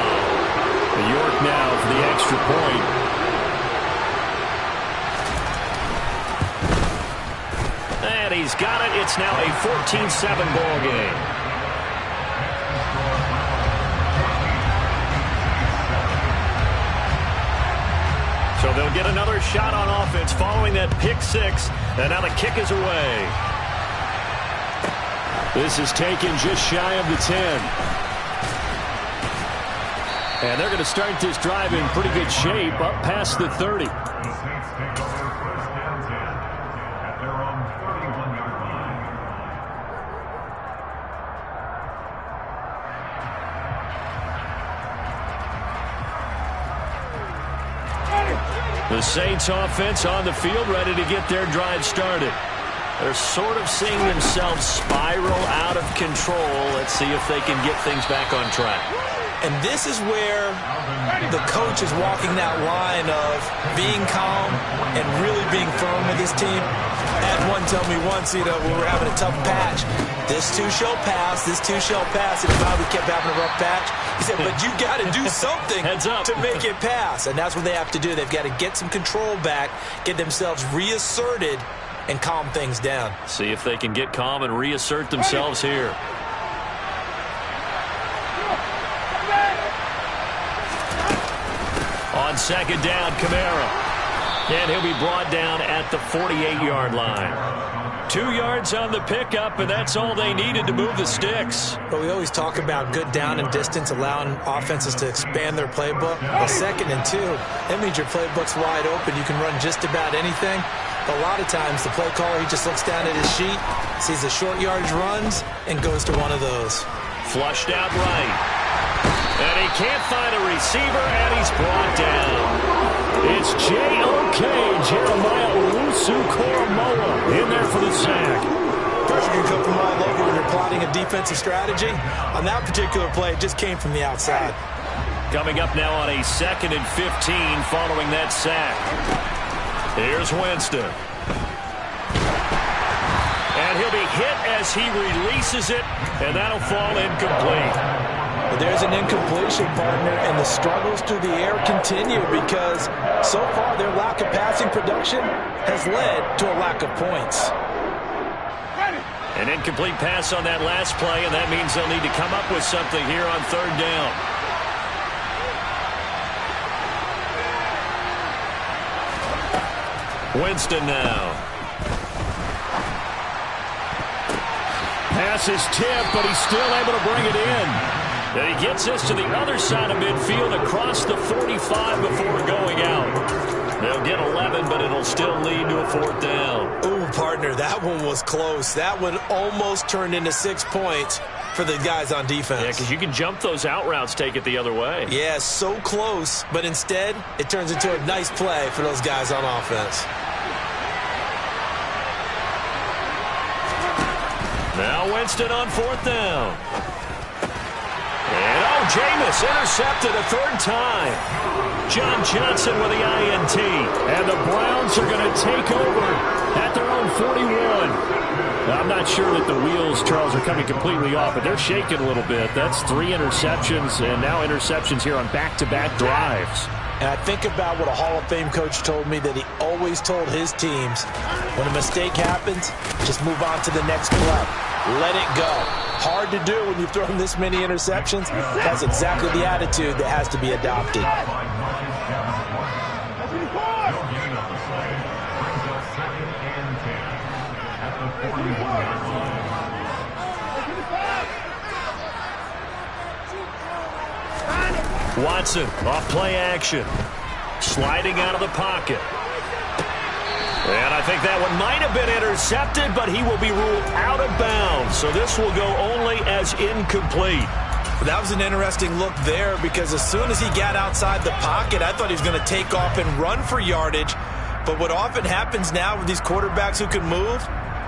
York now for the extra point. And he's got it. It's now a 14-7 ball game. So they'll get another shot on offense following that pick 6. And now the kick is away. This is taken just shy of the 10. And they're going to start this drive in pretty good shape up past the 30. The Saints offense on the field ready to get their drive started. They're sort of seeing themselves spiral out of control. Let's see if they can get things back on track. And this is where the coach is walking that line of being calm and really being firm with his team. I had one tell me once, when we were having a tough patch, this too shall pass, this too shall pass. And we kept having a rough patch. He said, but you got to do something to make it pass. And that's what they have to do. They've got to get some control back, get themselves reasserted, and calm things down. See if they can get calm and reassert themselves here. On 2nd down, Kamara. And he'll be brought down at the 48-yard line. 2 yards on the pickup, and that's all they needed to move the sticks. But we always talk about good down and distance, allowing offenses to expand their playbook. Well, 2nd and 2, that means your playbook's wide open. You can run just about anything. But a lot of times, the play caller, he just looks down at his sheet, sees the short yardage runs, and goes to one of those. Flushed out right. And he can't find a receiver, and he's brought down. It's J.O.K. Jeremiah Owusu-Koramoah in there for the sack. Pressure can come from all over when you're plotting a defensive strategy. On that particular play, it just came from the outside. Coming up now on a 2nd and 15 following that sack. Here's Winston. And he'll be hit as he releases it, and that'll fall incomplete. But there's an incompletion, partner, and the struggles through the air continue because so far their lack of passing production has led to a lack of points. An incomplete pass on that last play, and that means they'll need to come up with something here on 3rd down. Winston now. Pass is tipped, but he's still able to bring it in. And he gets this to the other side of midfield across the 45 before going out. They'll get 11, but it'll still lead to a 4th down. Ooh, partner, that one was close. That one almost turned into 6 points for the guys on defense. Yeah, because you can jump those out routes, take it the other way. Yeah, so close, but instead it turns into a nice play for those guys on offense. Now Winston on 4th down. And, Jameis intercepted a 3rd time. John Johnson with the INT. And the Browns are going to take over at their own 41. I'm not sure that the wheels, Charles, are coming completely off, but they're shaking a little bit. That's 3 interceptions, and now interceptions here on back-to-back drives. And I think about what a Hall of Fame coach told me, that he always told his teams, when a mistake happens, just move on to the next play. Let it go. Hard to do when you've thrown this many interceptions. That's exactly the attitude that has to be adopted. Watson off play action. Sliding out of the pocket. And I think that one might have been intercepted, but he will be ruled out of bounds. So this will go only as incomplete. That was an interesting look there, because as soon as he got outside the pocket, I thought he was going to take off and run for yardage. But what often happens now with these quarterbacks who can move,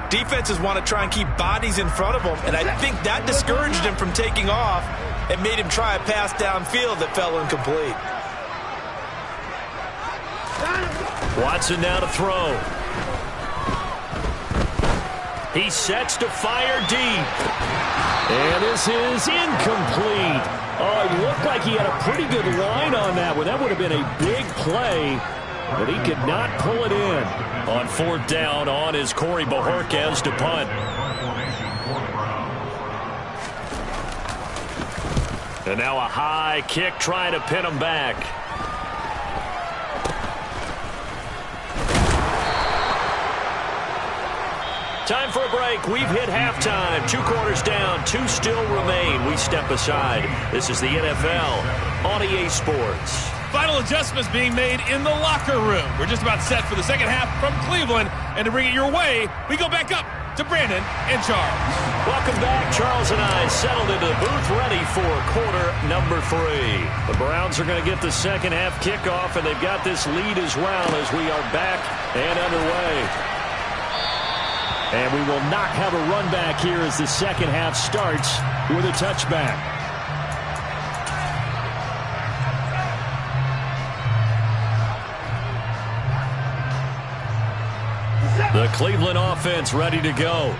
defenses want to try and keep bodies in front of them. And I think that discouraged him from taking off and made him try a pass downfield that fell incomplete. Watson now to throw. He sets to fire deep. And this is incomplete. Oh, it looked like he had a pretty good line on that one. That would have been a big play, but he could not pull it in. On 4th down, on is Corey Bojorquez to punt. And now a high kick trying to pin him back. Time for a break. We've hit halftime. 2 quarters down. 2 still remain. We step aside. This is the NFL on EA Sports. Final adjustments being made in the locker room. We're just about set for the second half from Cleveland. And to bring it your way, we go back up to Brandon and Charles. Welcome back. Charles and I settled into the booth, ready for quarter number 3. The Browns are going to get the second half kickoff, and they've got this lead as well as we are back and underway. And we will not have a run back here as the second half starts with a touchback. The Cleveland offense ready to go.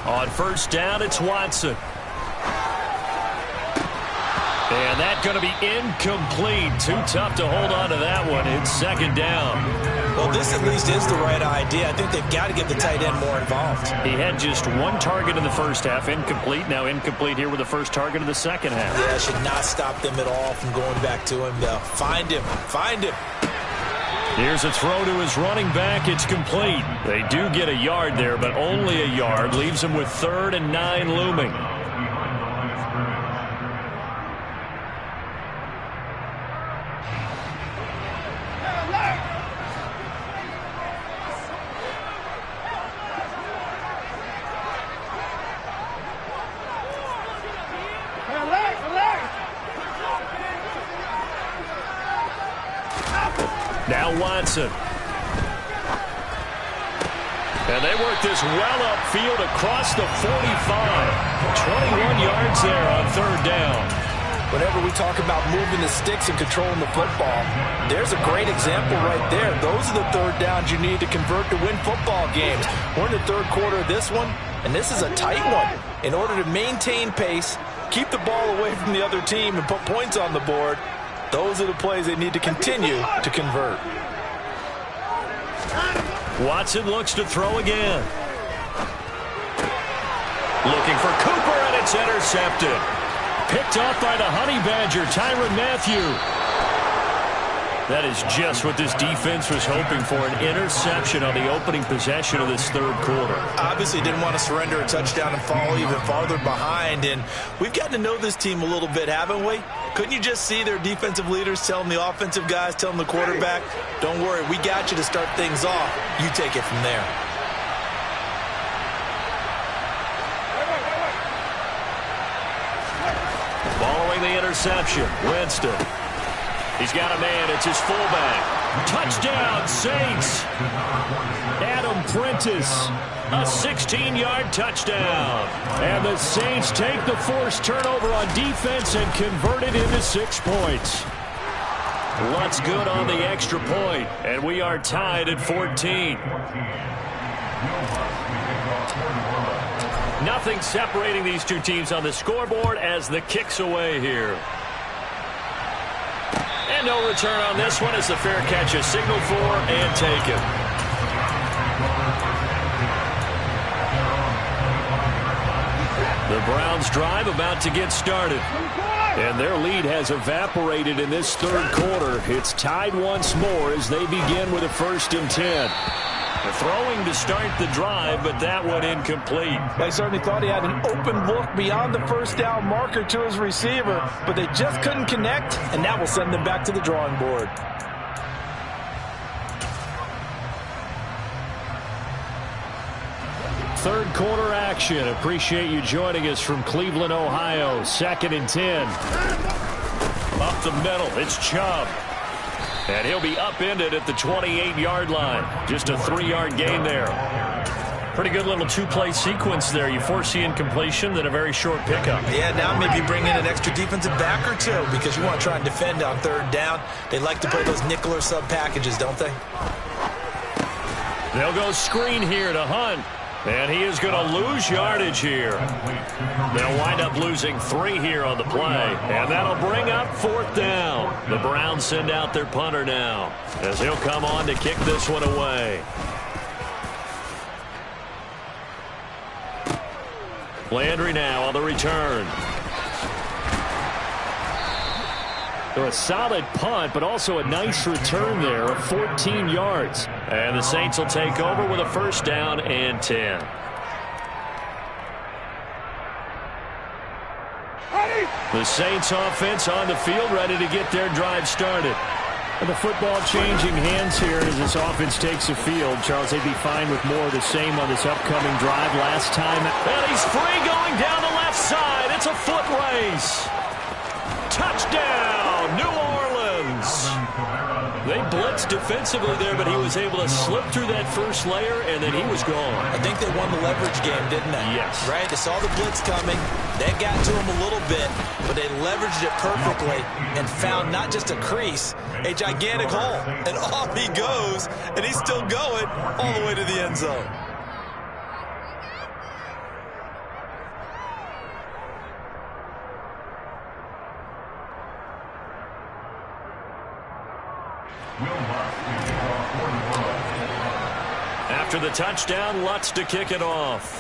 On 1st down, it's Watson. And that's going to be incomplete. Too tough to hold on to that one. It's 2nd down. Well, this at least is the right idea. I think they've got to get the tight end more involved. He had just 1 target in the first half, incomplete. Now incomplete here with the first target of the second half. Yeah, should not stop them at all from going back to him, though. Find him. Find him. Here's a throw to his running back. It's complete. They do get a yard there, but only a yard. Leaves him with 3rd and 9 looming. Now Watson. And they work this well upfield across the 45. 21 yards there on 3rd down. Whenever we talk about moving the sticks and controlling the football, there's a great example right there. Those are the 3rd downs you need to convert to win football games. We're in the 3rd quarter of this one, and this is a tight one. In order to maintain pace, keep the ball away from the other team, and put points on the board, those are the plays they need to continue to convert. Watson looks to throw again. Looking for Cooper, and it's intercepted. Picked off by the Honey Badger, Tyrann Mathieu. That is just what this defense was hoping for, an interception on the opening possession of this third quarter. Obviously didn't want to surrender a touchdown and fall even farther behind, and we've gotten to know this team a little bit, haven't we? Couldn't you just see their defensive leaders telling the offensive guys, telling the quarterback, don't worry, we got you to start things off. You take it from there. Following the interception, Winston. He's got a man. It's his fullback. Touchdown, Saints. Adam Prentice. A 16-yard touchdown. And the Saints take the forced turnover on defense and convert it into 6 points. What's good on the extra point? And we are tied at 14. Nothing separating these two teams on the scoreboard as the kick's away here. And no return on this one as the fair catch is signaled for and taken. The Browns drive about to get started. And their lead has evaporated in this third quarter. It's tied once more as they begin with a 1st and 10. The throwing to start the drive, but that one incomplete. They certainly thought he had an open look beyond the first down marker to his receiver, but they just couldn't connect, and that will send them back to the drawing board. Third quarter action. Appreciate you joining us from Cleveland, Ohio. 2nd and 10. Up the middle, it's Chubb. And he'll be upended at the 28-yard line. Just a 3-yard gain there. Pretty good little 2-play sequence there. You foresee incompletion, then a very short pickup. Yeah, now maybe bring in an extra defensive back or two because you want to try and defend on 3rd down. They like to play those nickel or sub packages, don't they? They'll go screen here to Hunt. And he is going to lose yardage here. They'll wind up losing 3 here on the play. And that'll bring up 4th down. The Browns send out their punter now as he'll come on to kick this one away. Landry now on the return. So a solid punt, but also a nice return there of 14 yards. And the Saints will take over with a 1st down and 10. The Saints offense on the field ready to get their drive started. And the football changing hands here as this offense takes the field. Charles, they'd be fine with more of the same on this upcoming drive. Last time. And he's free going down the left side. It's a foot race. Touchdown, New Orleans. They blitzed defensively there, but he was able to slip through that first layer, and then he was gone. I think they won the leverage game, didn't they? Yes. Right? They saw the blitz coming. They got to him a little bit, but they leveraged it perfectly and found not just a crease, a gigantic hole. And off he goes, and he's still going all the way to the end zone. After the touchdown, Lutz to kick it off.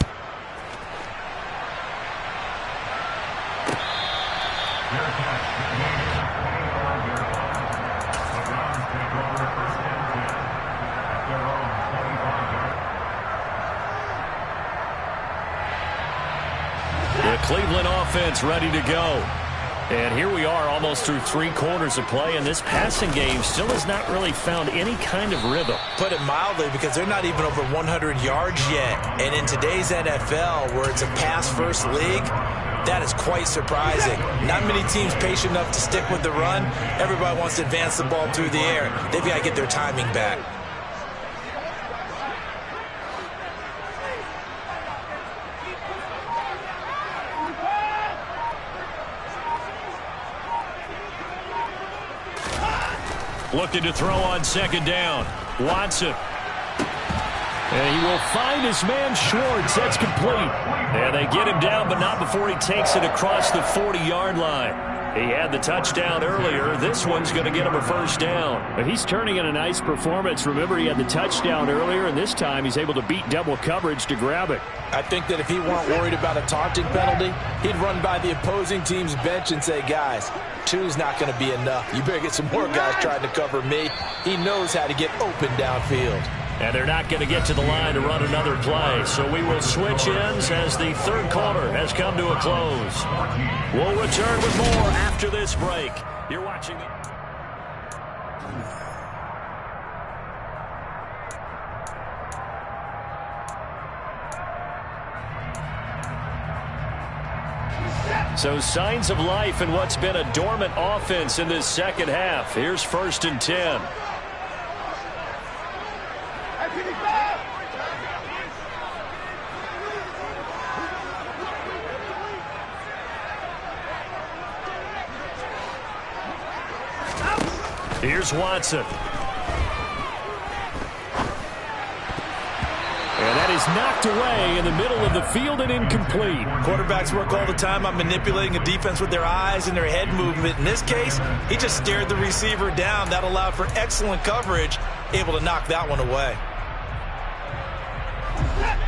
The Cleveland offense ready to go. And here we are almost through 3 quarters of play, and this passing game still has not really found any kind of rhythm. Put it mildly, because they're not even over 100 yards yet. And in today's NFL, where it's a pass-first league, that is quite surprising. Not many teams patient enough to stick with the run. Everybody wants to advance the ball through the air. They've got to get their timing back. Looking to throw on 2nd down. Watson. And he will find his man Schwartz. That's complete. And they get him down, but not before he takes it across the 40-yard line. He had the touchdown earlier. This one's going to get him a first down. But he's turning in a nice performance. Remember, he had the touchdown earlier, and this time he's able to beat double coverage to grab it. I think that if he weren't worried about a taunting penalty, he'd run by the opposing team's bench and say, guys, 2's not going to be enough. You better get some more guys trying to cover me. He knows how to get open downfield. And they're not going to get to the line to run another play. So we will switch ends as the third quarter has come to a close. We'll return with more after this break. You're watching the... So signs of life in what's been a dormant offense in this second half. Here's 1st and 10. Here's Watson. And that is knocked away in the middle of the field and incomplete. Quarterbacks work all the time on manipulating a defense with their eyes and their head movement. In this case, he just stared the receiver down. That allowed for excellent coverage, able to knock that one away.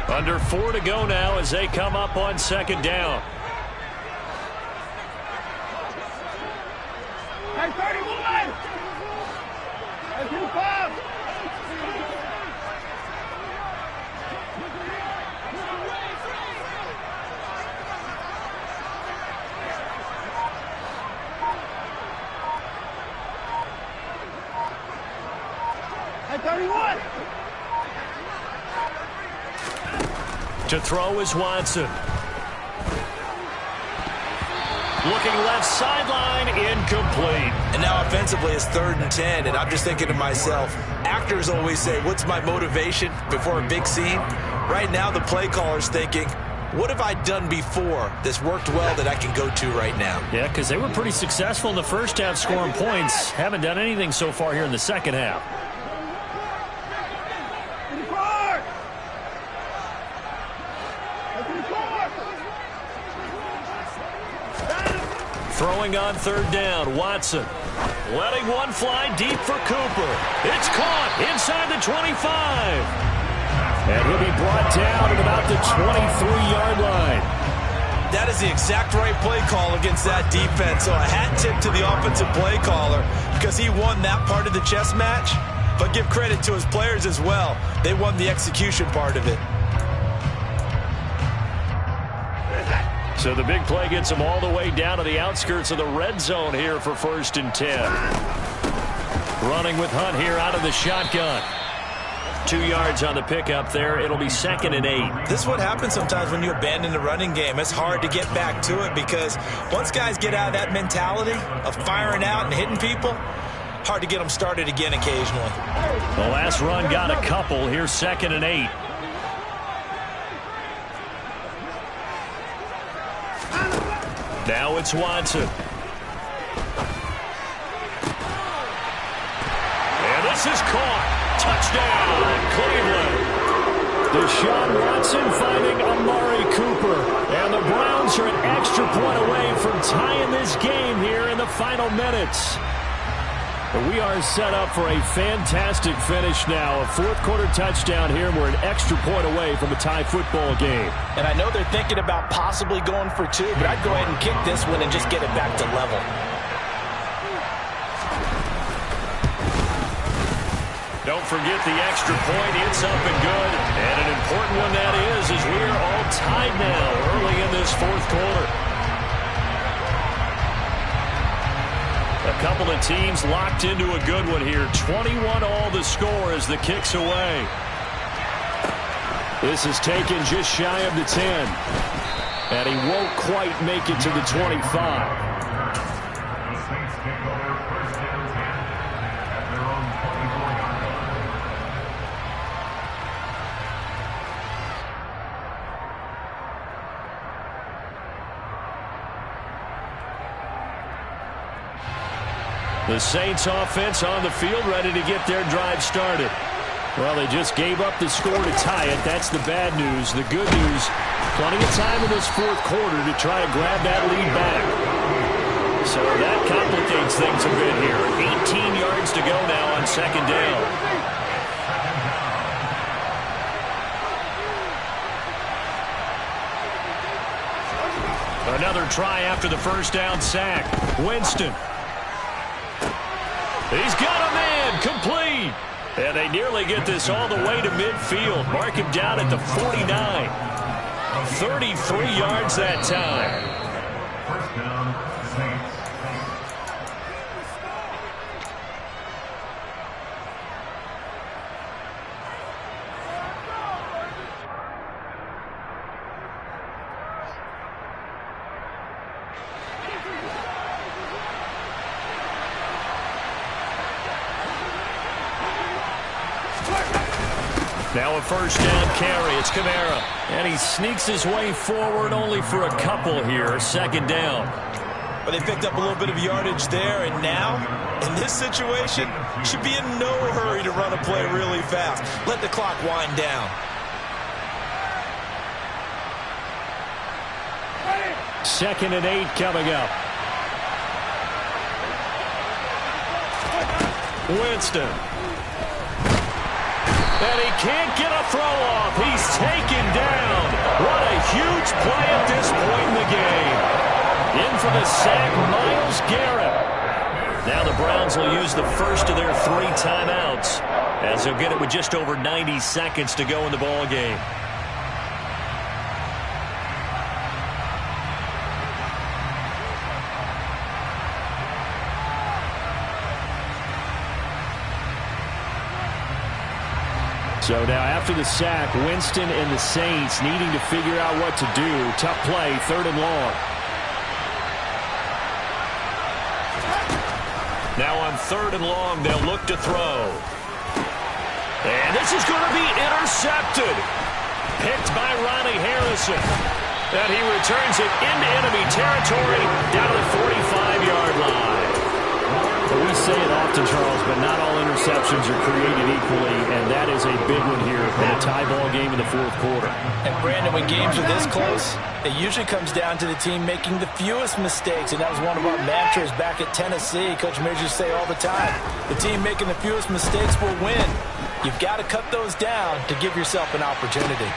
Under 4 to go now as they come up on 2nd down. Hey, 31! Hey, 25! Hey, 31! To throw is Watson. Looking left sideline, incomplete. And now offensively it's 3rd and 10, and I'm just thinking to myself, actors always say, what's my motivation before a big scene? Right now the play caller's thinking, what have I done before that's worked well that I can go to right now? Yeah, because they were pretty successful in the first half scoring points. Haven't done anything so far here in the second half. Throwing on 3rd down, Watson. Letting one fly deep for Cooper. It's caught inside the 25. And he'll be brought down at about the 23-yard line. That is the exact right play call against that defense. So a hat tip to the offensive play caller because he won that part of the chess match. But give credit to his players as well. They won the execution part of it. So the big play gets him all the way down to the outskirts of the red zone here for 1st and 10. Running with Hunt here out of the shotgun. 2 yards on the pickup there. It'll be 2nd and 8. This is what happens sometimes when you abandon the running game. It's hard to get back to it because once guys get out of that mentality of firing out and hitting people, hard to get them started again occasionally. The last run got a couple. Here's 2nd and 8. Now it's Watson. And this is caught. Touchdown, Cleveland. Deshaun Watson finding Amari Cooper. And the Browns are an extra point away from tying this game here in the final minutes. But we are set up for a fantastic finish now. A 4th quarter touchdown here, and we're an extra point away from a tie football game. And I know they're thinking about possibly going for 2, but I'd go ahead and kick this one and just get it back to level. Don't forget the extra point. It's up and good. And an important one that is, as we are all tied now early in this 4th quarter. A couple of teams locked into a good one here. 21 all the score as the kick's away. This is taken just shy of the 10. And he won't quite make it to the 25. The Saints offense on the field ready to get their drive started. Well, they just gave up the score to tie it. That's the bad news. The good news, plenty of time in this fourth quarter to try to grab that lead back. So that complicates things a bit here. 18 yards to go now on second down. Another try after the first down sack. Winston. He's got a man. Complete. And they nearly get this all the way to midfield. Mark him down at the 49. 33 yards that time. First down, Saints. Now a first down carry. It's Kamara. And he sneaks his way forward only for a couple here. Second down. But they picked up a little bit of yardage there, and now, in this situation, should be in no hurry to run a play really fast. Let the clock wind down. Second and 8 coming up. Winston. And he can't get a throw off. He's taken down. What a huge play at this point in the game. In for the sack, Myles Garrett. Now the Browns will use the first of their 3 timeouts, as they'll get it with just over 90 seconds to go in the ball game. So now after the sack, Winston and the Saints needing to figure out what to do. Tough play, third and long. Now on third and long, they'll look to throw. And this is going to be intercepted. Picked by Ronnie Harrison. And he returns it into enemy territory down to the 45-yard line. Well, we say it often, Charles, but not all interceptions are created equally, and that is a big one here in a tie ball game in the fourth quarter. And, Brandon, when games are this close, it usually comes down to the team making the fewest mistakes, and that was one of our mantras back at Tennessee. Coach Mears used to say all the time, the team making the fewest mistakes will win. You've got to cut those down to give yourself an opportunity.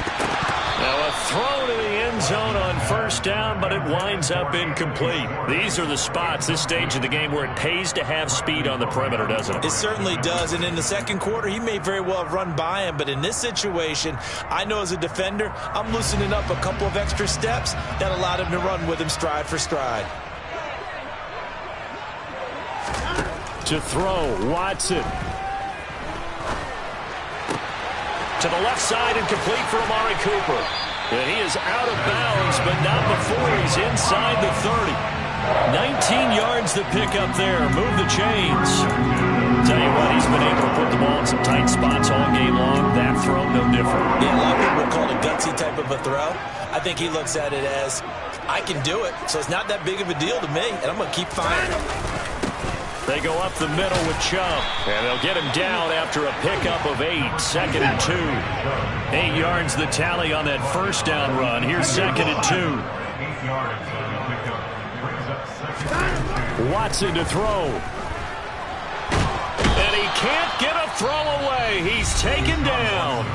Now a throw to the end zone on first down, but it winds up incomplete. These are the spots, this stage of the game, where it pays to have speed on the perimeter, doesn't it? It certainly does, and in the second quarter, he may very well have run by him, but in this situation, I know as a defender, I'm loosening up a couple of extra steps that allowed him to run with him stride for stride. To throw, Watson. To the left side and complete for Amari Cooper. And he is out of bounds, but not before he's inside the 30. 19 yards to pick up there. Move the chains. Tell you what, he's been able to put the ball in some tight spots all game long. That throw, no different. Yeah, a lot of people call it a gutsy type of a throw. I think he looks at it as, I can do it, so it's not that big of a deal to me, and I'm going to keep firing. They go up the middle with Chubb, and they'll get him down after a pickup of 8. Second and 2. 8 yards the tally on that first down run. Here's second and 2. 8 yards. Watson to throw. And he can't get a throw away. He's taken down.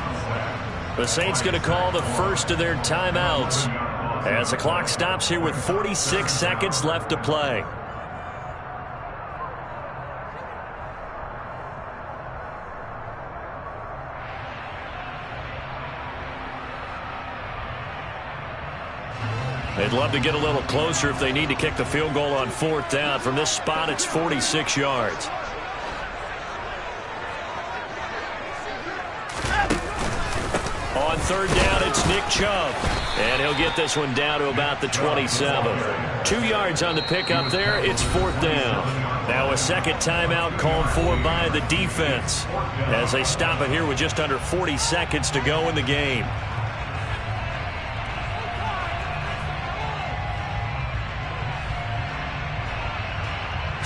The Saints going to call the first of their timeouts as the clock stops here with 46 seconds left to play. They'd love to get a little closer if they need to kick the field goal on fourth down. From this spot, it's 46 yards. On third down, it's Nick Chubb. And he'll get this one down to about the 27. 2 yards on the pickup there. It's fourth down. Now a second timeout called for by the defense as they stop it here with just under 40 seconds to go in the game.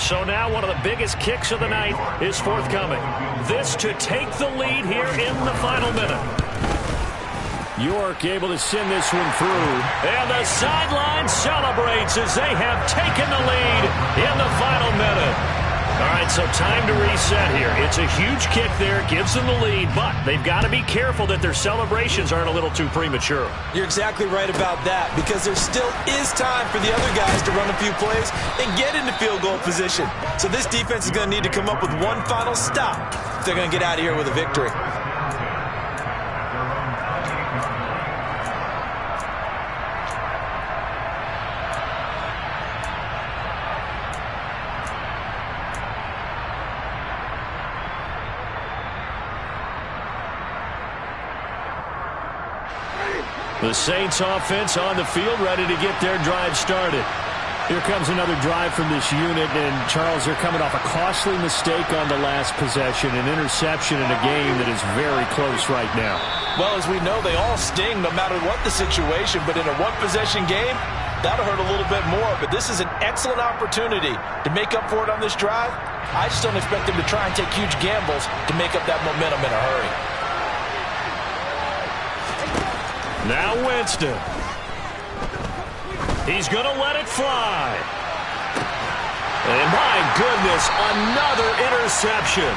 So now one of the biggest kicks of the night is forthcoming. This to take the lead here in the final minute. York able to send this one through. And the sideline celebrates as they have taken the lead in the final minute. All right, so time to reset here. It's a huge kick there, gives them the lead, but they've got to be careful that their celebrations aren't a little too premature. You're exactly right about that, because there still is time for the other guys to run a few plays and get into field goal position. So this defense is going to need to come up with one final stop if they're going to get out of here with a victory. The Saints offense on the field, ready to get their drive started. Here comes another drive from this unit, and Charles, they're coming off a costly mistake on the last possession, an interception in a game that is very close right now. Well, as we know, they all sting no matter what the situation, but in a one-possession game, that'll hurt a little bit more. But this is an excellent opportunity to make up for it on this drive. I just don't expect them to try and take huge gambles to make up that momentum in a hurry. Now Winston. He's going to let it fly. And my goodness, another interception.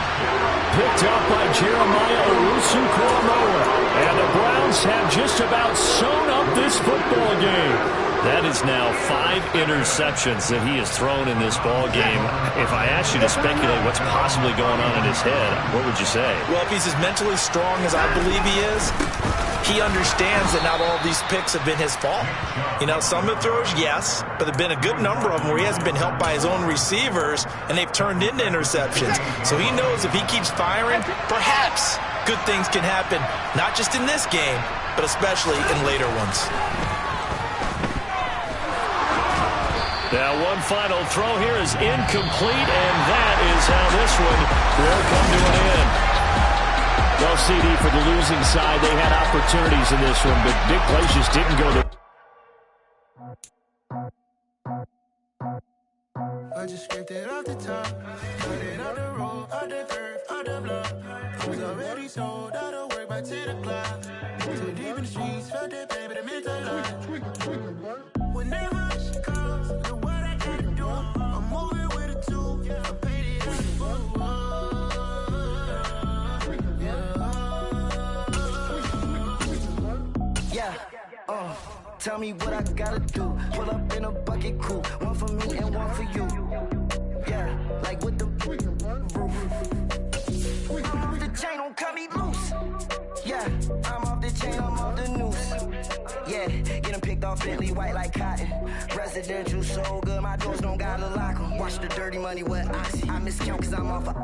Picked up by Jeremiah Owusu-Koramoah. And the Browns have just about sewn up this football game. That is now 5 interceptions that he has thrown in this ball game. If I asked you to speculate what's possibly going on in his head, what would you say? Well, if he's as mentally strong as I believe he is, he understands that not all of these picks have been his fault. You know, some of the throws, yes, but there have been a good number of them where he hasn't been helped by his own receivers, and they've turned into interceptions. So he knows if he keeps firing, perhaps good things can happen, not just in this game, but especially in later ones. Now one final throw here is incomplete, and that is how this one will come to an end. Well, CD, for the losing side, they had opportunities in this one, but big plays just didn't go there. I just scraped it off the top, cut it on the road, on the curve, on the block. I was already sold, out of work by 10 o'clock. Too deep in the streets, felt that baby, the mental line. Whenever she calls, the what I gotta do, I'm moving with a two, I paid it as a fool. Tell me what I gotta do. Pull up in a bucket crew, one for me and one for you. Yeah, like with the roof. The chain don't cut me loose. Yeah, I'm off the chain, I'm off the noose. Yeah, get them picked off Bentley white like cotton. Residential so good, my doors don't gotta lock them. Watch the dirty money with Oxy. I miscount cause I'm off a...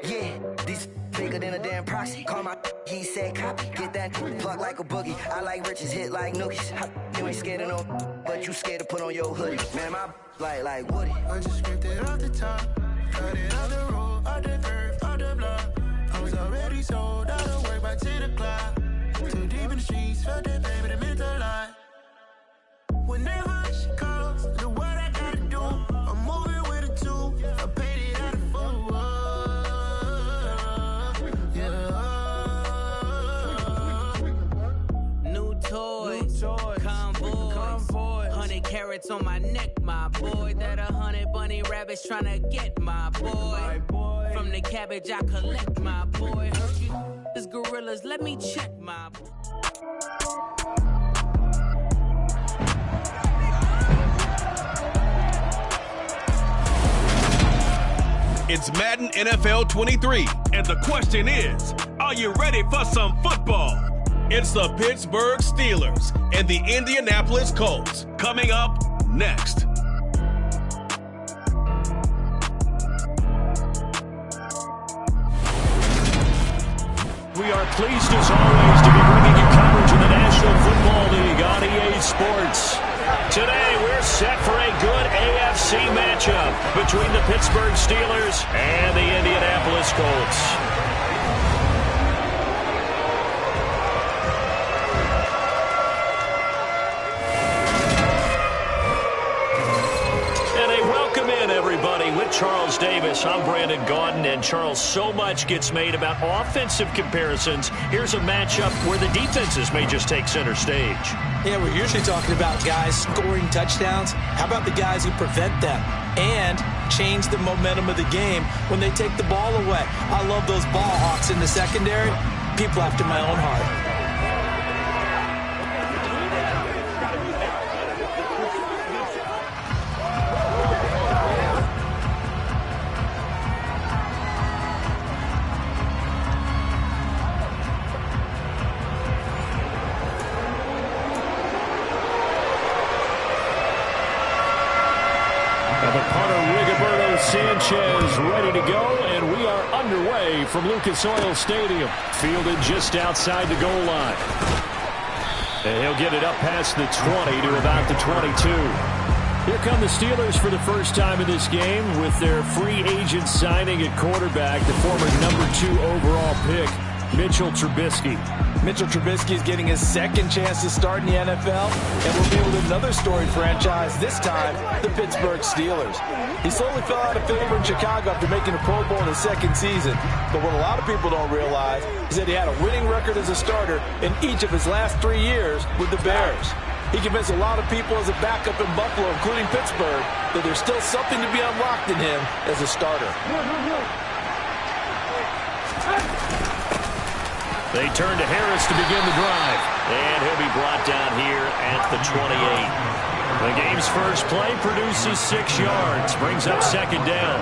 Yeah, these bigger than a damn proxy. Call my he said copy. Get that plug like a boogie. I like riches, hit like nookies. You ain't scared of no, but you scared to put on your hoodie. Man, my like Woody. I just scraped it off the top, cut it on the road, on the curve, on the block. I was already sold, out of work by 10 o'clock. Too deep in the streets, felt that baby, the mental line. Whenever she calls, the what I gotta do, I'm moving with a two. I paid it out of four. Convoy, 100 carats on my neck, my boy. That 100 bunny rabbits tryna get my boy. From the cabbage I collect, my boy. Heard you is gorillas, let me check my boy. It's Madden NFL 23, and the question is, are you ready for some football? It's the Pittsburgh Steelers and the Indianapolis Colts coming up next. We are pleased as always to be bringing you coverage of the National Football League on EA Sports. Today we're set for a good AFC matchup between the Pittsburgh Steelers and the Indianapolis Colts. Money with Charles Davis. I'm Brandon Gaudin, and Charles, so much gets made about offensive comparisons. Here's a matchup where the defenses may just take center stage. Yeah, we're usually talking about guys scoring touchdowns. How about the guys who prevent them and change the momentum of the game when they take the ball away? I love those ball hawks in the secondary. People after my own heart. Sanchez ready to go, and we are underway from Lucas Oil Stadium. Fielded just outside the goal line. And he'll get it up past the 20 to about the 22. Here come the Steelers for the first time in this game with their free agent signing at quarterback, the former #2 overall pick, Mitchell Trubisky. Mitchell Trubisky is getting his second chance to start in the NFL, and will be with another storied franchise, this time the Pittsburgh Steelers. He slowly fell out of favor in Chicago after making a Pro Bowl in his second season, but what a lot of people don't realize is that he had a winning record as a starter in each of his last 3 years with the Bears. He convinced a lot of people as a backup in Buffalo, including Pittsburgh, that there's still something to be unlocked in him as a starter. They turn to Harris to begin the drive. And he'll be brought down here at the 28. The game's first play produces 6 yards. Brings up second down.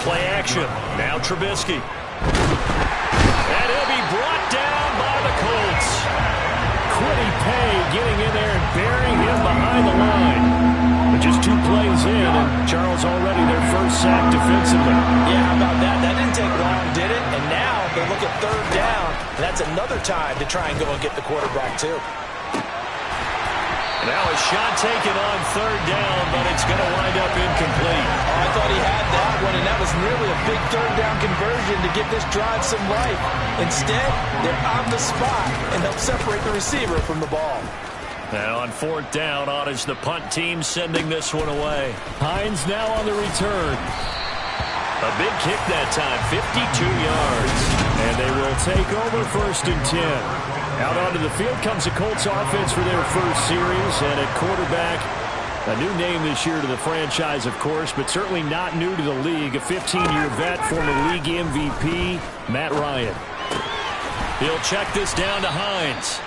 Play action. Now Trubisky. And he'll be brought down by the Colts. Quiddy Pay getting in there and burying him behind the line. But just 2 plays in, and Charles already their first sack defensively. Yeah, how about that? That didn't take long, did it? And now they look at third down, and that's another time to try and go and get the quarterback, too. Now a shot taken on third down, but it's going to wind up incomplete. Oh, I thought he had that one, and that was nearly a big third down conversion to give this drive some life. Instead, they're on the spot and help separate the receiver from the ball. Now on fourth down, on is the punt team sending this one away. Hines now on the return. A big kick that time, 52 yards. And they will take over first and 10. Out onto the field comes the Colts offense for their first series. And at quarterback, a new name this year to the franchise, of course, but certainly not new to the league. A 15-year vet, former league MVP, Matt Ryan. He'll check this down to Hines.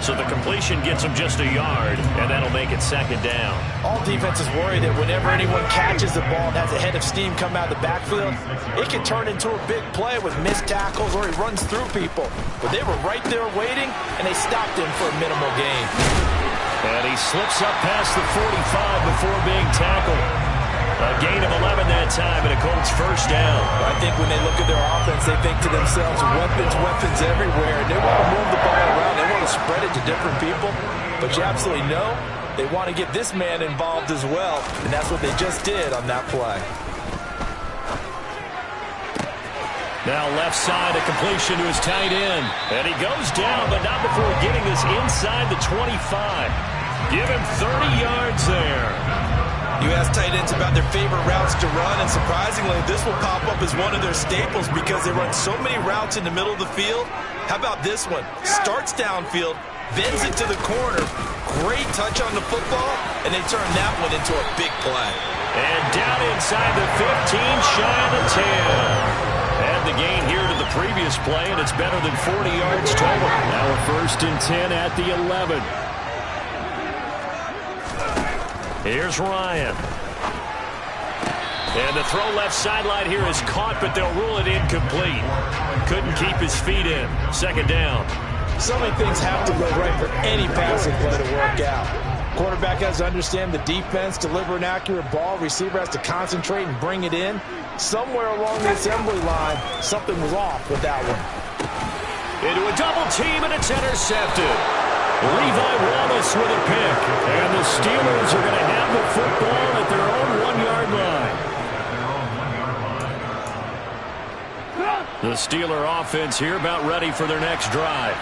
So the completion gets him just a yard, and that'll make it second down. All defenses worry that whenever anyone catches the ball and has a head of steam come out of the backfield, it can turn into a big play with missed tackles or he runs through people. But they were right there waiting, and they stopped him for a minimal gain. And he slips up past the 45 before being tackled. A gain of 11 that time, and a Colts first down. I think when they look at their offense, they think to themselves, weapons everywhere. And they want to move the ball around. They want to spread it to different people. But you absolutely know they want to get this man involved as well. And that's what they just did on that play. Now left side, a completion to his tight end. And he goes down, but not before getting this inside the 25. Give him 30 yards there. You ask tight ends about their favorite routes to run, and surprisingly, this will pop up as one of their staples because they run so many routes in the middle of the field. How about this one? Starts downfield, bends it to the corner, great touch on the football, and they turn that one into a big play. And down inside the 15, shy of the 10. And the gain here to the previous play, and it's better than 40 yards total. Now a first and 10 at the 11. Here's Ryan. And the throw left sideline here is caught, but they'll rule it incomplete. Couldn't keep his feet in. Second down. So many things have to go right for any passing play to work out. Quarterback has to understand the defense, deliver an accurate ball. Receiver has to concentrate and bring it in. Somewhere along the assembly line, something was off with that one. Into a double team, and it's intercepted. Levi Wallace with a pick. And the Steelers are going to have the football at their own 1-yard line. The Steeler offense here about ready for their next drive.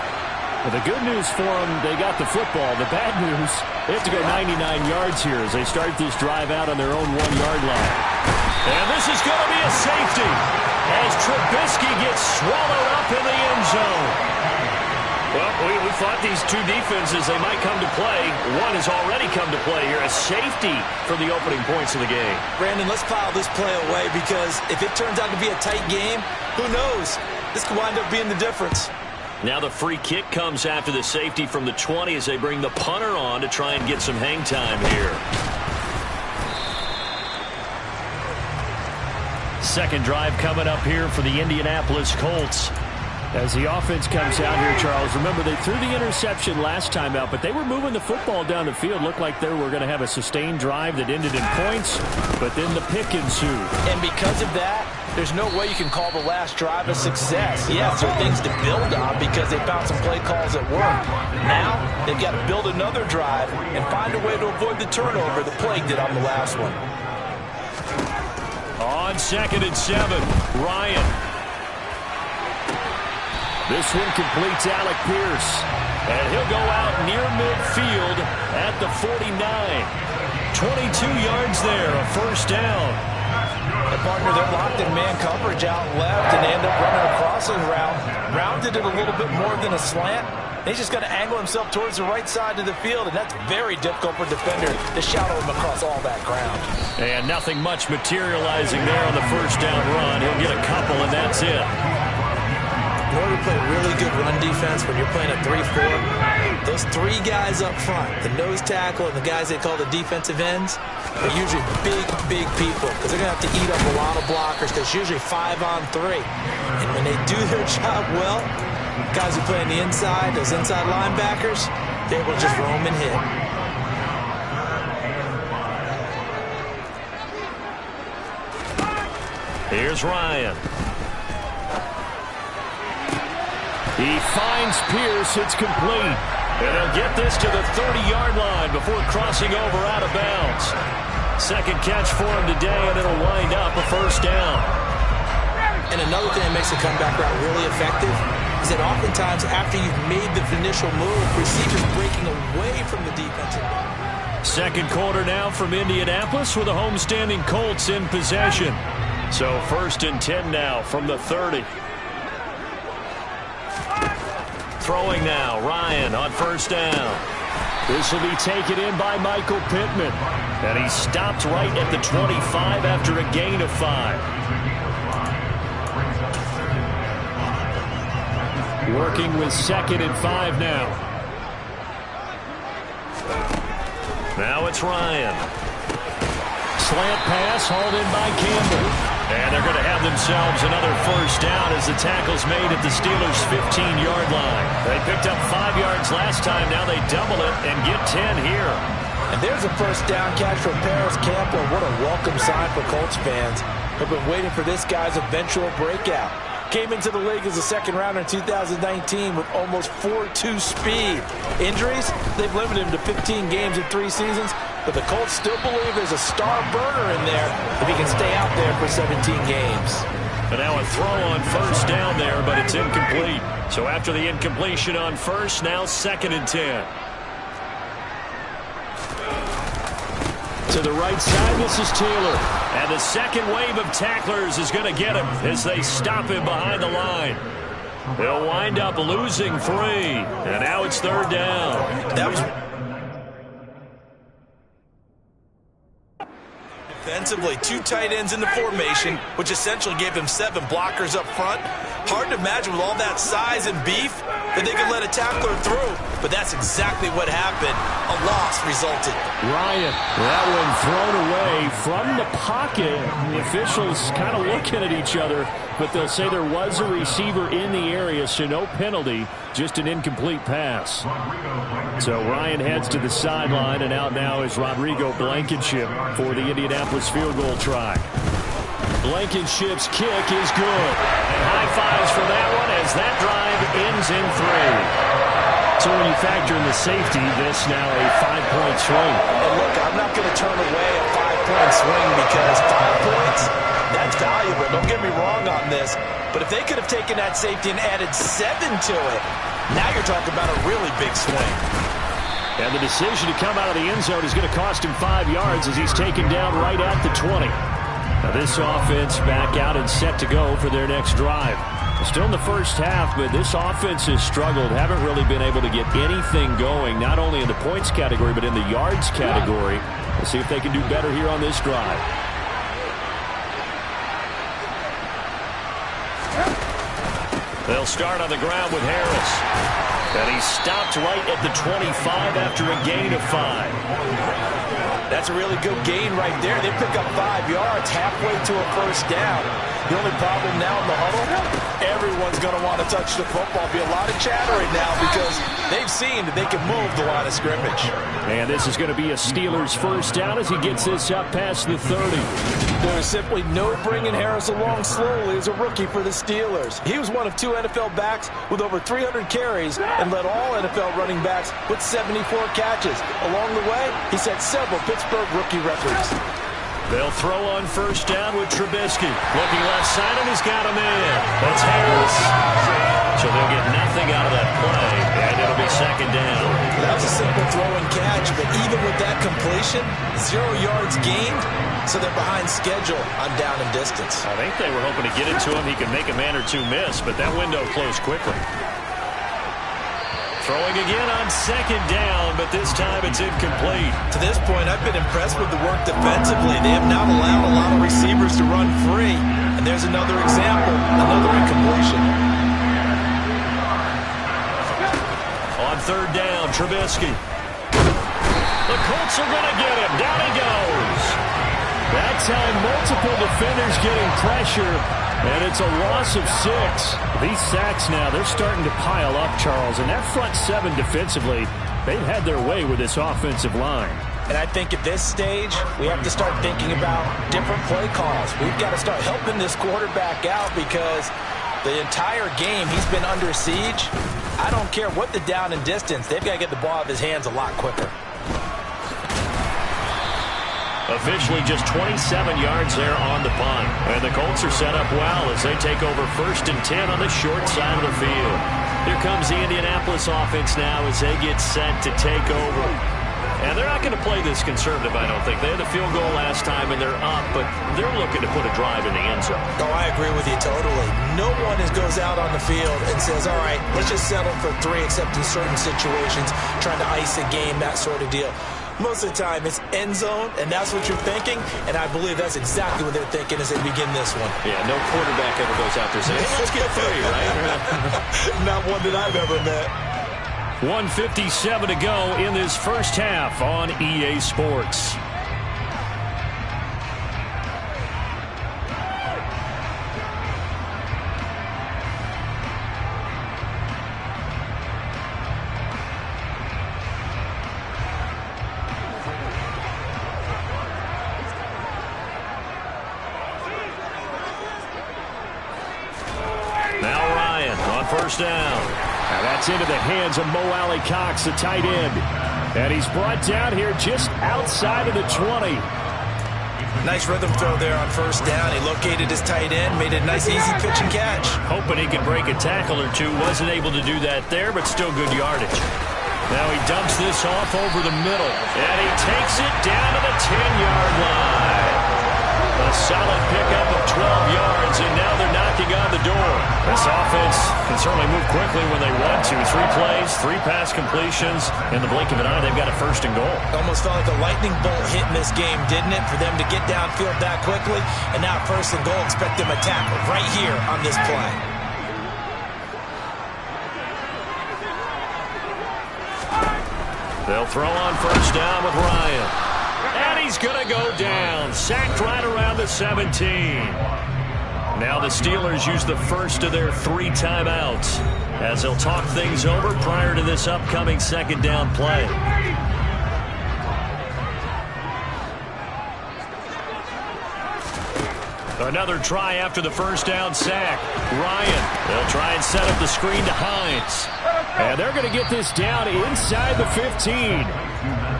Well, the good news for them, they got the football. The bad news, they have to go 99 yards here as they start this drive out on their own 1-yard line. And this is going to be a safety as Trubisky gets swallowed up in the end zone. Well, we thought these two defenses, they might come to play. One has already come to play here. A safety for the opening points of the game. Brandon, let's file this play away because if it turns out to be a tight game, who knows? This could wind up being the difference. Now the free kick comes after the safety from the 20 as they bring the punter on to try and get some hang time here. Second drive coming up here for the Indianapolis Colts. As the offense comes out here, Charles, remember they threw the interception last time out, but they were moving the football down the field. Looked like they were going to have a sustained drive that ended in points, but then the pick ensued. And because of that, there's no way you can call the last drive a success. Yes, there are things to build on because they found some play calls that work. Now, they've got to build another drive and find a way to avoid the turnover the plague did on the last one. On 2nd and 7, Ryan. This one completes Alec Pierce. And he'll go out near midfield at the 49. 22 yards there, a first down. And partner, they're locked in man coverage out left, and they end up running a crossing route. Rounded it a little bit more than a slant. He's just going to angle himself towards the right side of the field, and that's very difficult for a defender to shadow him across all that ground. And nothing much materializing there on the first down run. He'll get a couple, and that's it. In order to play really good run defense when you're playing a 3-4, those three guys up front, the nose tackle and the guys they call the defensive ends, are usually big people because they're going to have to eat up a lot of blockers because it's usually 5-on-3. And when they do their job well, guys who play on the inside, those inside linebackers, they will just roam and hit. Here's Ryan. He finds Pierce. It's complete. And he'll get this to the 30-yard line before crossing over out of bounds. Second catch for him today, and it'll wind up a first down. And another thing that makes the comeback route really effective is that oftentimes after you've made the initial move, receivers breaking away from the defensive. Second quarter now from Indianapolis with the homestanding Colts in possession. So 1st and 10 now from the 30. Throwing now, Ryan on first down. This will be taken in by Michael Pittman. And he stopped right at the 25 after a gain of 5. Working with 2nd and 5 now. Now it's Ryan. Slant pass hauled in by Campbell. And they're going to have themselves another first down as the tackle's made at the Steelers' 15-yard line. They picked up 5 yards last time. Now they double it and get 10 here. And there's a first down catch from Paris Campbell. What a welcome sign for Colts fans. They've been waiting for this guy's eventual breakout. Came into the league as a second rounder in 2019 with almost 4.2 speed. Injuries, they've limited him to 15 games in 3 seasons. But the Colts still believe there's a star burner in there if he can stay out there for 17 games. And now a throw on first down there, but it's incomplete. So after the incompletion on first, now 2nd and 10. To the right side, this is Taylor. And the second wave of tacklers is going to get him as they stop him behind the line. They'll wind up losing 3. And now it's 3rd down. That was defensively, 2 tight ends in the formation, which essentially gave them 7 blockers up front. Hard to imagine with all that size and beef that they could let a tackler through, but that's exactly what happened. A loss resulted. Ryan, that one thrown away from the pocket. The officials kind of looking at each other, but they'll say there was a receiver in the area, so no penalty, just an incomplete pass. So Ryan heads to the sideline, and out now is Rodrigo Blankenship for the Indianapolis field goal try. Blankenship's kick is good. And high fives for that one as that drive ends in 3. So when you factor in the safety, this now a 5-point swing. And look, I'm not going to turn away a 5 5-point swing because 5 points, that's valuable. Don't get me wrong on this. But if they could have taken that safety and added 7 to it, now you're talking about a really big swing. And the decision to come out of the end zone is going to cost him 5 yards as he's taken down right at the 20. Now this offense back out and set to go for their next drive. Still in the first half, but this offense has struggled. Haven't really been able to get anything going, not only in the points category, but in the yards category. We'll see if they can do better here on this drive. They'll start on the ground with Harris. And he's stopped right at the 25 after a gain of 5. That's a really good gain right there. They pick up 5 yards halfway to a first down. The only problem now in the huddle, everyone's going to want to touch the football. Be a lot of chattering now because they've seen that they can move the line of scrimmage. And this is going to be a Steelers first down as he gets this up past the 30. There is simply no bringing Harris along slowly as a rookie for the Steelers. He was one of 2 NFL backs with over 300 carries and led all NFL running backs with 74 catches. Along the way, he set several Pittsburgh rookie records. They'll throw on first down with Trubisky. Looking left side, and he's got him in. That's Harris. So they'll get nothing out of that play, and it'll be second down. That was a simple throw and catch, but even with that completion, 0 yards gained, so they're behind schedule on down and distance. I think they were hoping to get it to him. He could make a man or two miss, but that window closed quickly. Throwing again on second down, but this time it's incomplete. To this point, I've been impressed with the work defensively. They have not allowed a lot of receivers to run free. And there's another example, another incompletion. On third down, Trubisky. The Colts are going to get him. Down he goes. That time, multiple defenders getting pressure. And it's a loss of 6. These sacks now, they're starting to pile up, Charles. And that front 7 defensively, they've had their way with this offensive line. And I think at this stage, we have to start thinking about different play calls. We've got to start helping this quarterback out because the entire game he's been under siege. I don't care what the down and distance. They've got to get the ball out of his hands a lot quicker. Officially just 27 yards there on the punt. And the Colts are set up well as they take over 1st and 10 on the short side of the field. Here comes the Indianapolis offense now as they get set to take over. And they're not going to play this conservative, I don't think. They had the field goal last time and they're up, but they're looking to put a drive in the end zone. Oh, I agree with you totally. No one goes out on the field and says, all right, let's just settle for 3 except in certain situations, trying to ice a game, that sort of deal. Most of the time, it's end zone, and that's what you're thinking, and I believe that's exactly what they're thinking as they begin this one. Yeah, no quarterback ever goes out there saying, hey, let's get 3, right? Not one that I've ever met. 1:57 to go in this first half on EA Sports. First down. Now that's into the hands of Mo Alley Cox, the tight end. And he's brought down here just outside of the 20. Nice rhythm throw there on first down. He located his tight end, made a nice easy pitch and catch. Hoping he could break a tackle or two. Wasn't able to do that there, but still good yardage. Now he dumps this off over the middle. And he takes it down to the 10-yard line. A solid pickup of 12 yards, and now they're knocking on the door. This offense can certainly move quickly when they want to. 3 plays, 3 pass completions. In the blink of an eye, they've got a 1st and goal. Almost felt like a lightning bolt hit in this game, didn't it? For them to get downfield that quickly, and now 1st and goal. Expect them to tackle right here on this play. They'll throw on first down with Ryan. And he's going to go down. Sacked right around the 17. Now the Steelers use the first of their 3 timeouts as they'll talk things over prior to this upcoming second down play. Another try after the first down sack. Ryan, they'll try and set up the screen to Hines. And they're going to get this down inside the 15.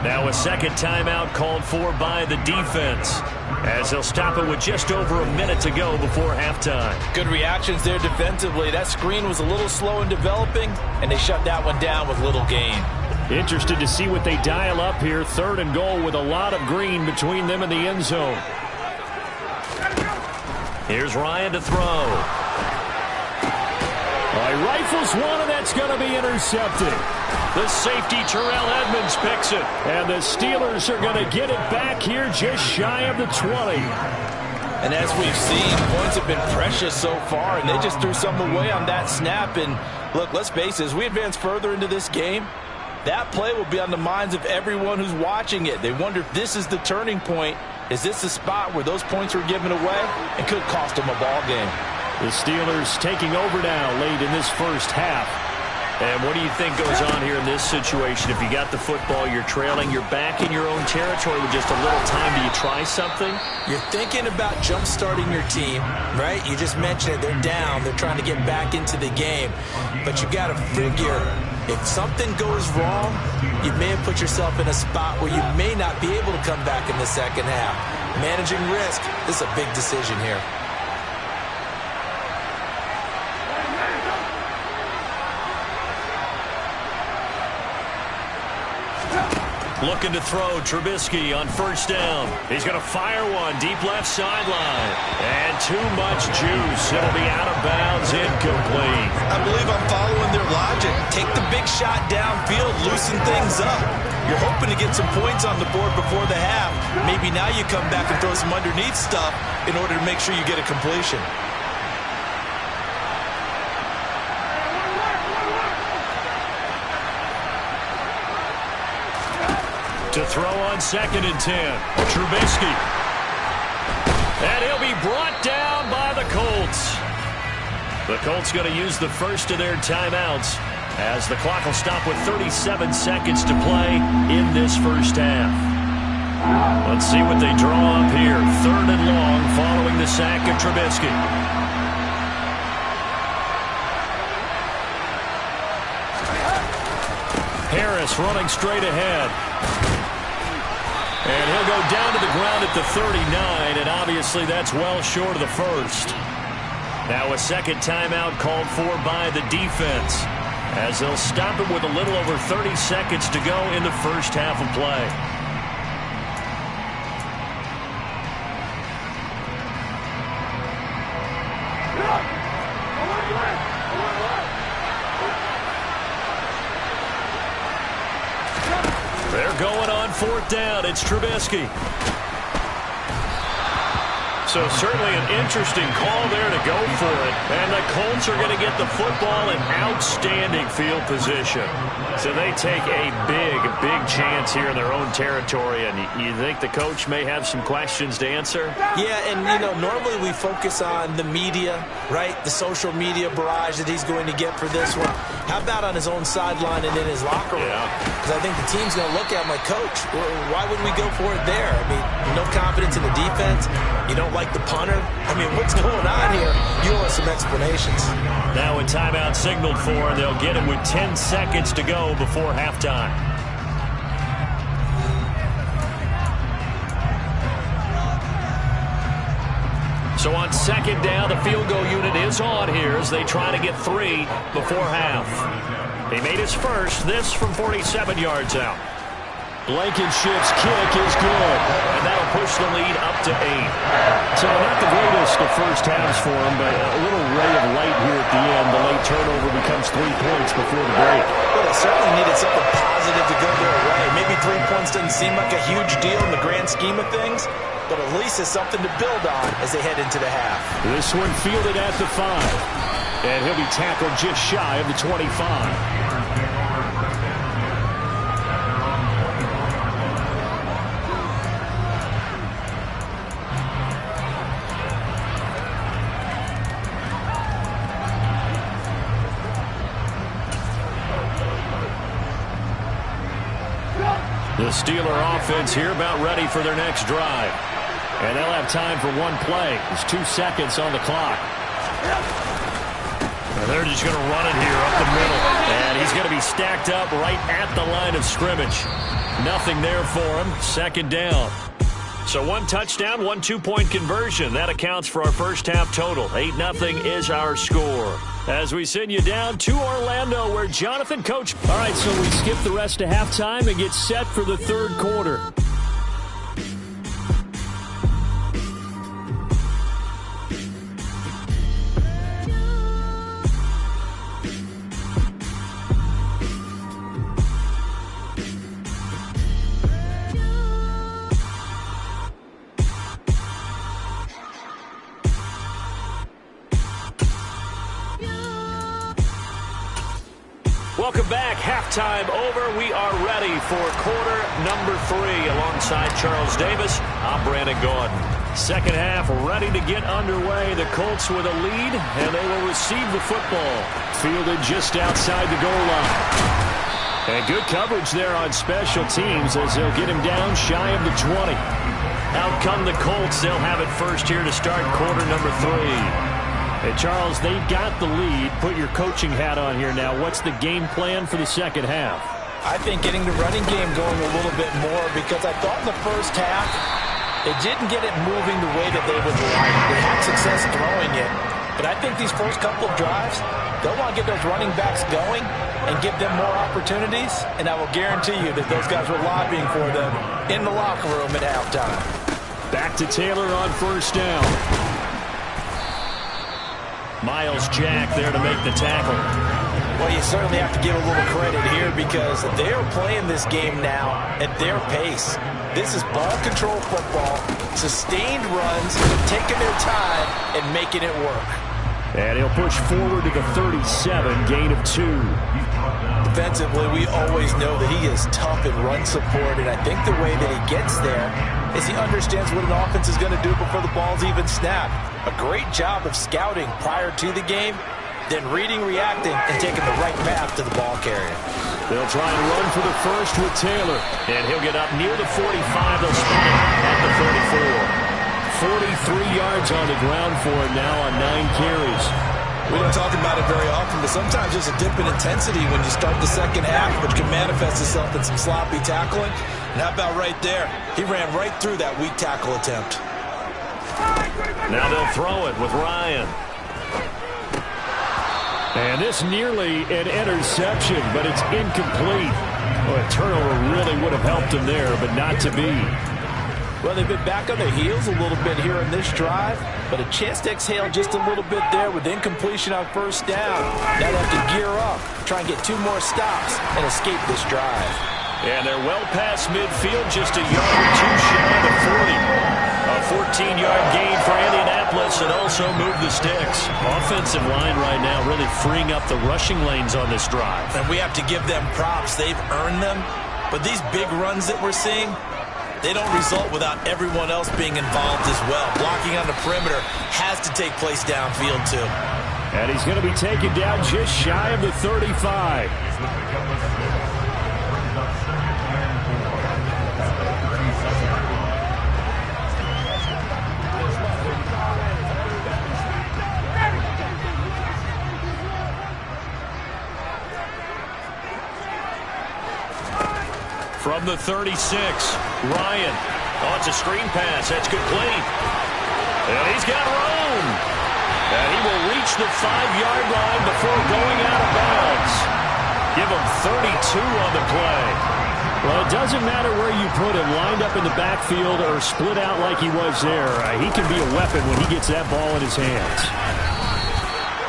Now a second timeout called for by the defense, as they'll stop it with just over a minute to go before halftime. Good reactions there defensively. That screen was a little slow in developing, and they shut that one down with little gain. Interested to see what they dial up here. 3rd and goal with a lot of green between them and the end zone. Here's Ryan to throw. He rifles one, and that's going to be intercepted. The safety, Terrell Edmonds, picks it. And the Steelers are going to get it back here just shy of the 20. And as we've seen, points have been precious so far, and they just threw some away on that snap. And look, let's face it, as we advance further into this game, that play will be on the minds of everyone who's watching it. They wonder if this is the turning point. Is this the spot where those points were given away and could cost them a ball game? The Steelers taking over now late in this first half. And what do you think goes on here in this situation? If you got the football, you're trailing, you're back in your own territory with just a little time. Do you try something? You're thinking about jump-starting your team, right? You just mentioned it. They're down. They're trying to get back into the game. But you got to figure, if something goes wrong, you may have put yourself in a spot where you may not be able to come back in the second half. Managing risk, this is a big decision here. Looking to throw, Trubisky on 1st down. He's going to fire one deep left sideline. And too much juice. It'll be out of bounds, incomplete. I believe I'm following their logic. Take the big shot downfield, loosen things up. You're hoping to get some points on the board before the half. Maybe now you come back and throw some underneath stuff in order to make sure you get a completion. To throw on 2nd and 10. Trubisky. And he'll be brought down by the Colts. The Colts going to use the first of their timeouts as the clock will stop with 37 seconds to play in this first half. Let's see what they draw up here. 3rd and long following the sack of Trubisky. Harris running straight ahead. And he'll go down to the ground at the 39, and obviously that's well short of the first. Now a second timeout called for by the defense, as they'll stop it with a little over 30 seconds to go in the first half of play. They're going on 4th down. It's Trubisky. So certainly an interesting call there to go for it. And the Colts are going to get the football in outstanding field position. So they take a big chance here in their own territory. And you think the coach may have some questions to answer? Yeah, and, you know, normally we focus on the media, right? The social media barrage that he's going to get for this one. How about on his own sideline and in his locker room? Because I think the team's going to look at my coach. Why would we go for it there? I mean, no confidence in the defense. You don't like the punter. I mean, what's going on here? You owe us some explanations. Now a timeout signaled for, and they'll get it with 10 seconds to go before halftime. So on 2nd down, the field goal unit is on here as they try to get 3 before half. He made his first, this from 47 yards out. Blankenship's kick is good. And that'll push the lead up to 8. So not the greatest of first halves for him, but a little ray of light here at the end. The late turnover becomes 3 points before the break. Well, they certainly needed something positive to go their way. Maybe 3 points doesn't seem like a huge deal in the grand scheme of things, but at least it's something to build on as they head into the half. This one fielded at the 5. And he'll be tackled just shy of the 25. The Steeler offense here about ready for their next drive. And they'll have time for one play. There's 2 seconds on the clock. And they're just going to run it here up the middle. And he's going to be stacked up right at the line of scrimmage. Nothing there for him. Second down. So 1 touchdown, 1 2-point conversion. That accounts for our first half total. 8-0 is our score. As we send you down to Orlando where Jonathan Coach. All right, so we skip the rest of halftime and get set for the third quarter. Welcome back. Halftime over. We are ready for quarter number 3. Alongside Charles Davis, I'm Brandon Gordon. Second half ready to get underway. The Colts with a lead, and they will receive the football. Fielded just outside the goal line. And good coverage there on special teams as they'll get him down shy of the 20. Out come the Colts. They'll have it first here to start quarter number 3. Hey, Charles, they got the lead. Put your coaching hat on here now. What's the game plan for the second half? I think getting the running game going a little bit more because I thought in the first half they didn't get it moving the way that they would like. They had success throwing it. But I think these first couple of drives, they'll want to get those running backs going and give them more opportunities. And I will guarantee you that those guys were lobbying for them in the locker room at halftime. Back to Taylor on first down. Miles Jack there to make the tackle. Well, you certainly have to give a little credit here because they're playing this game now at their pace. This is ball control football, sustained runs, taking their time and making it work. And he'll push forward to the 37, gain of 2. Defensively, we always know that he is tough in run support, and I think the way that he gets there is he understands what an offense is going to do before the ball's even snapped. A great job of scouting prior to the game, then reading, reacting, and taking the right path to the ball carrier. They'll try and run for the first with Taylor. And he'll get up near the 45. They'll spot him at the 34. 43 yards on the ground for him now on 9 carries. We don't talk about it very often, but sometimes there's a dip in intensity when you start the second half, which can manifest itself in some sloppy tackling. And how about right there? He ran right through that weak tackle attempt. Now they'll throw it with Ryan. And this nearly an interception, but it's incomplete. Well, a turnover really would have helped him there, but not to be. Well, they've been back on their heels a little bit here in this drive, but a chance to exhale just a little bit there with incompletion on first down. Now they have to gear up, try and get 2 more stops, and escape this drive. And they're well past midfield, just a yard or 2 shy of the 40. A 14-yard gain for Indianapolis and also move the sticks. Offensive line right now really freeing up the rushing lanes on this drive. And we have to give them props. They've earned them. But these big runs that we're seeing, they don't result without everyone else being involved as well. Blocking on the perimeter has to take place downfield too. And he's going to be taken down just shy of the 35. From the 36, Ryan. Oh, it's a screen pass. That's complete. And he's got room. And he will reach the 5-yard line before going out of bounds. Give him 32 on the play. Well, it doesn't matter where you put him, lined up in the backfield or split out like he was there. He can be a weapon when he gets that ball in his hands.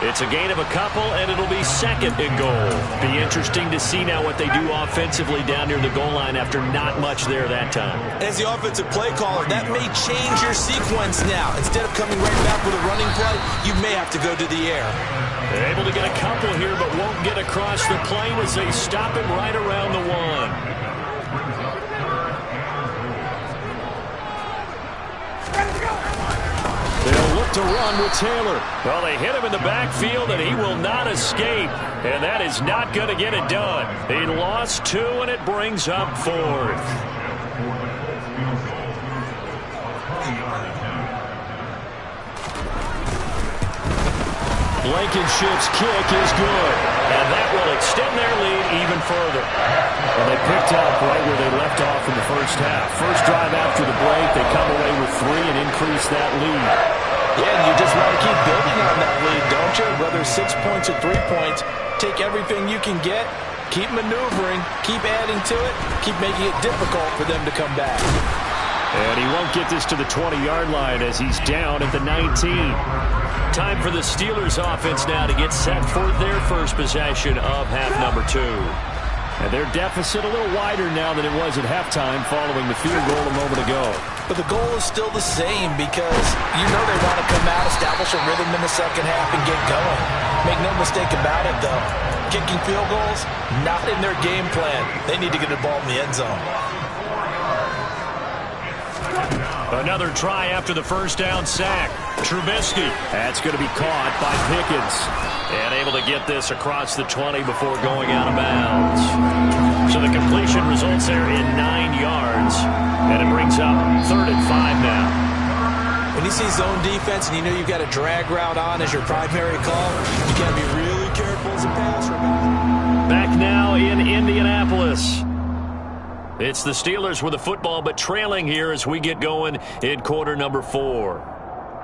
It's a gain of a couple, and it'll be second and goal. Be interesting to see now what they do offensively down near the goal line after not much there that time. As the offensive play caller, that may change your sequence now. Instead of coming right back with a running play, you may have to go to the air. They're able to get a couple here, but won't get across the plane as they stop him right around the 1. They'll look to run with Taylor. Well, they hit him in the backfield, and he will not escape. And that is not going to get it done. He lost 2, and it brings up 4th. Blankenship's kick is good. And that will extend their lead even further. Well, they picked up right where they left off in the first half. First drive after the break, they come away with 3 and increase that lead. Yeah, and you just want to keep building on that lead, don't you? Whether 6 points or 3 points, take everything you can get, keep maneuvering, keep adding to it, keep making it difficult for them to come back. And he won't get this to the 20-yard line as he's down at the 19. Time for the Steelers offense now to get set for their first possession of half number 2. And their deficit a little wider now than it was at halftime following the field goal a moment ago. But the goal is still the same because you know they want to come out, establish a rhythm in the second half, and get going. Make no mistake about it, though. Kicking field goals, not in their game plan. They need to get the ball in the end zone. Another try after the first down sack. Trubisky. That's going to be caught by Pickens. And able to get this across the 20 before going out of bounds. So the completion results there in 9 yards. And it brings up 3rd and 5 now. When you see zone defense and you know you've got a drag route on as your primary call, you got to be really careful as a passer. Back now in Indianapolis. It's the Steelers with the football, but trailing here as we get going in quarter number 4.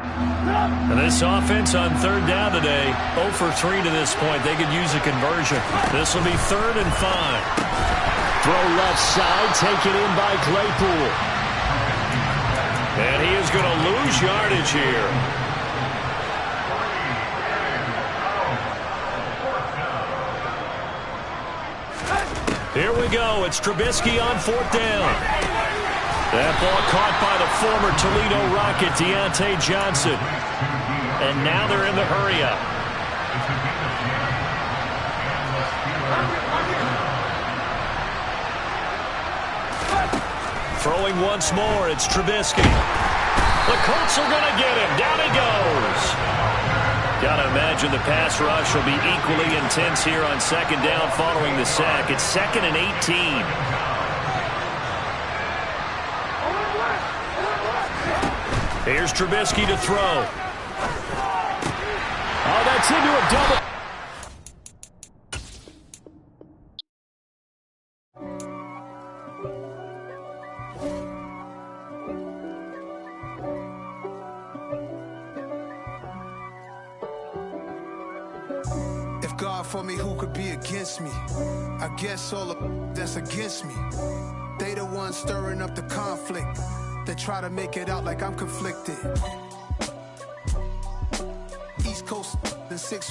And this offense on 3rd down today, 0 for 3 to this point. They could use a conversion. This will be 3rd and 5. Throw left side, taken in by Claypool. And he is going to lose yardage here. Here we go. It's Trubisky on 4th down. That ball caught by the former Toledo Rocket, Deontay Johnson. And now they're in the hurry-up. Throwing once more, it's Trubisky. The Colts are going to get him. Down he goes. Got to imagine the pass rush will be equally intense here on 2nd down following the sack. It's 2nd and 18. Here's Trubisky to throw. Oh, that's into a double. If God for me, who could be against me? I guess all of that's against me. They the ones stirring up the conflict. They try to make it out like I'm conflicted. East Coast, the 6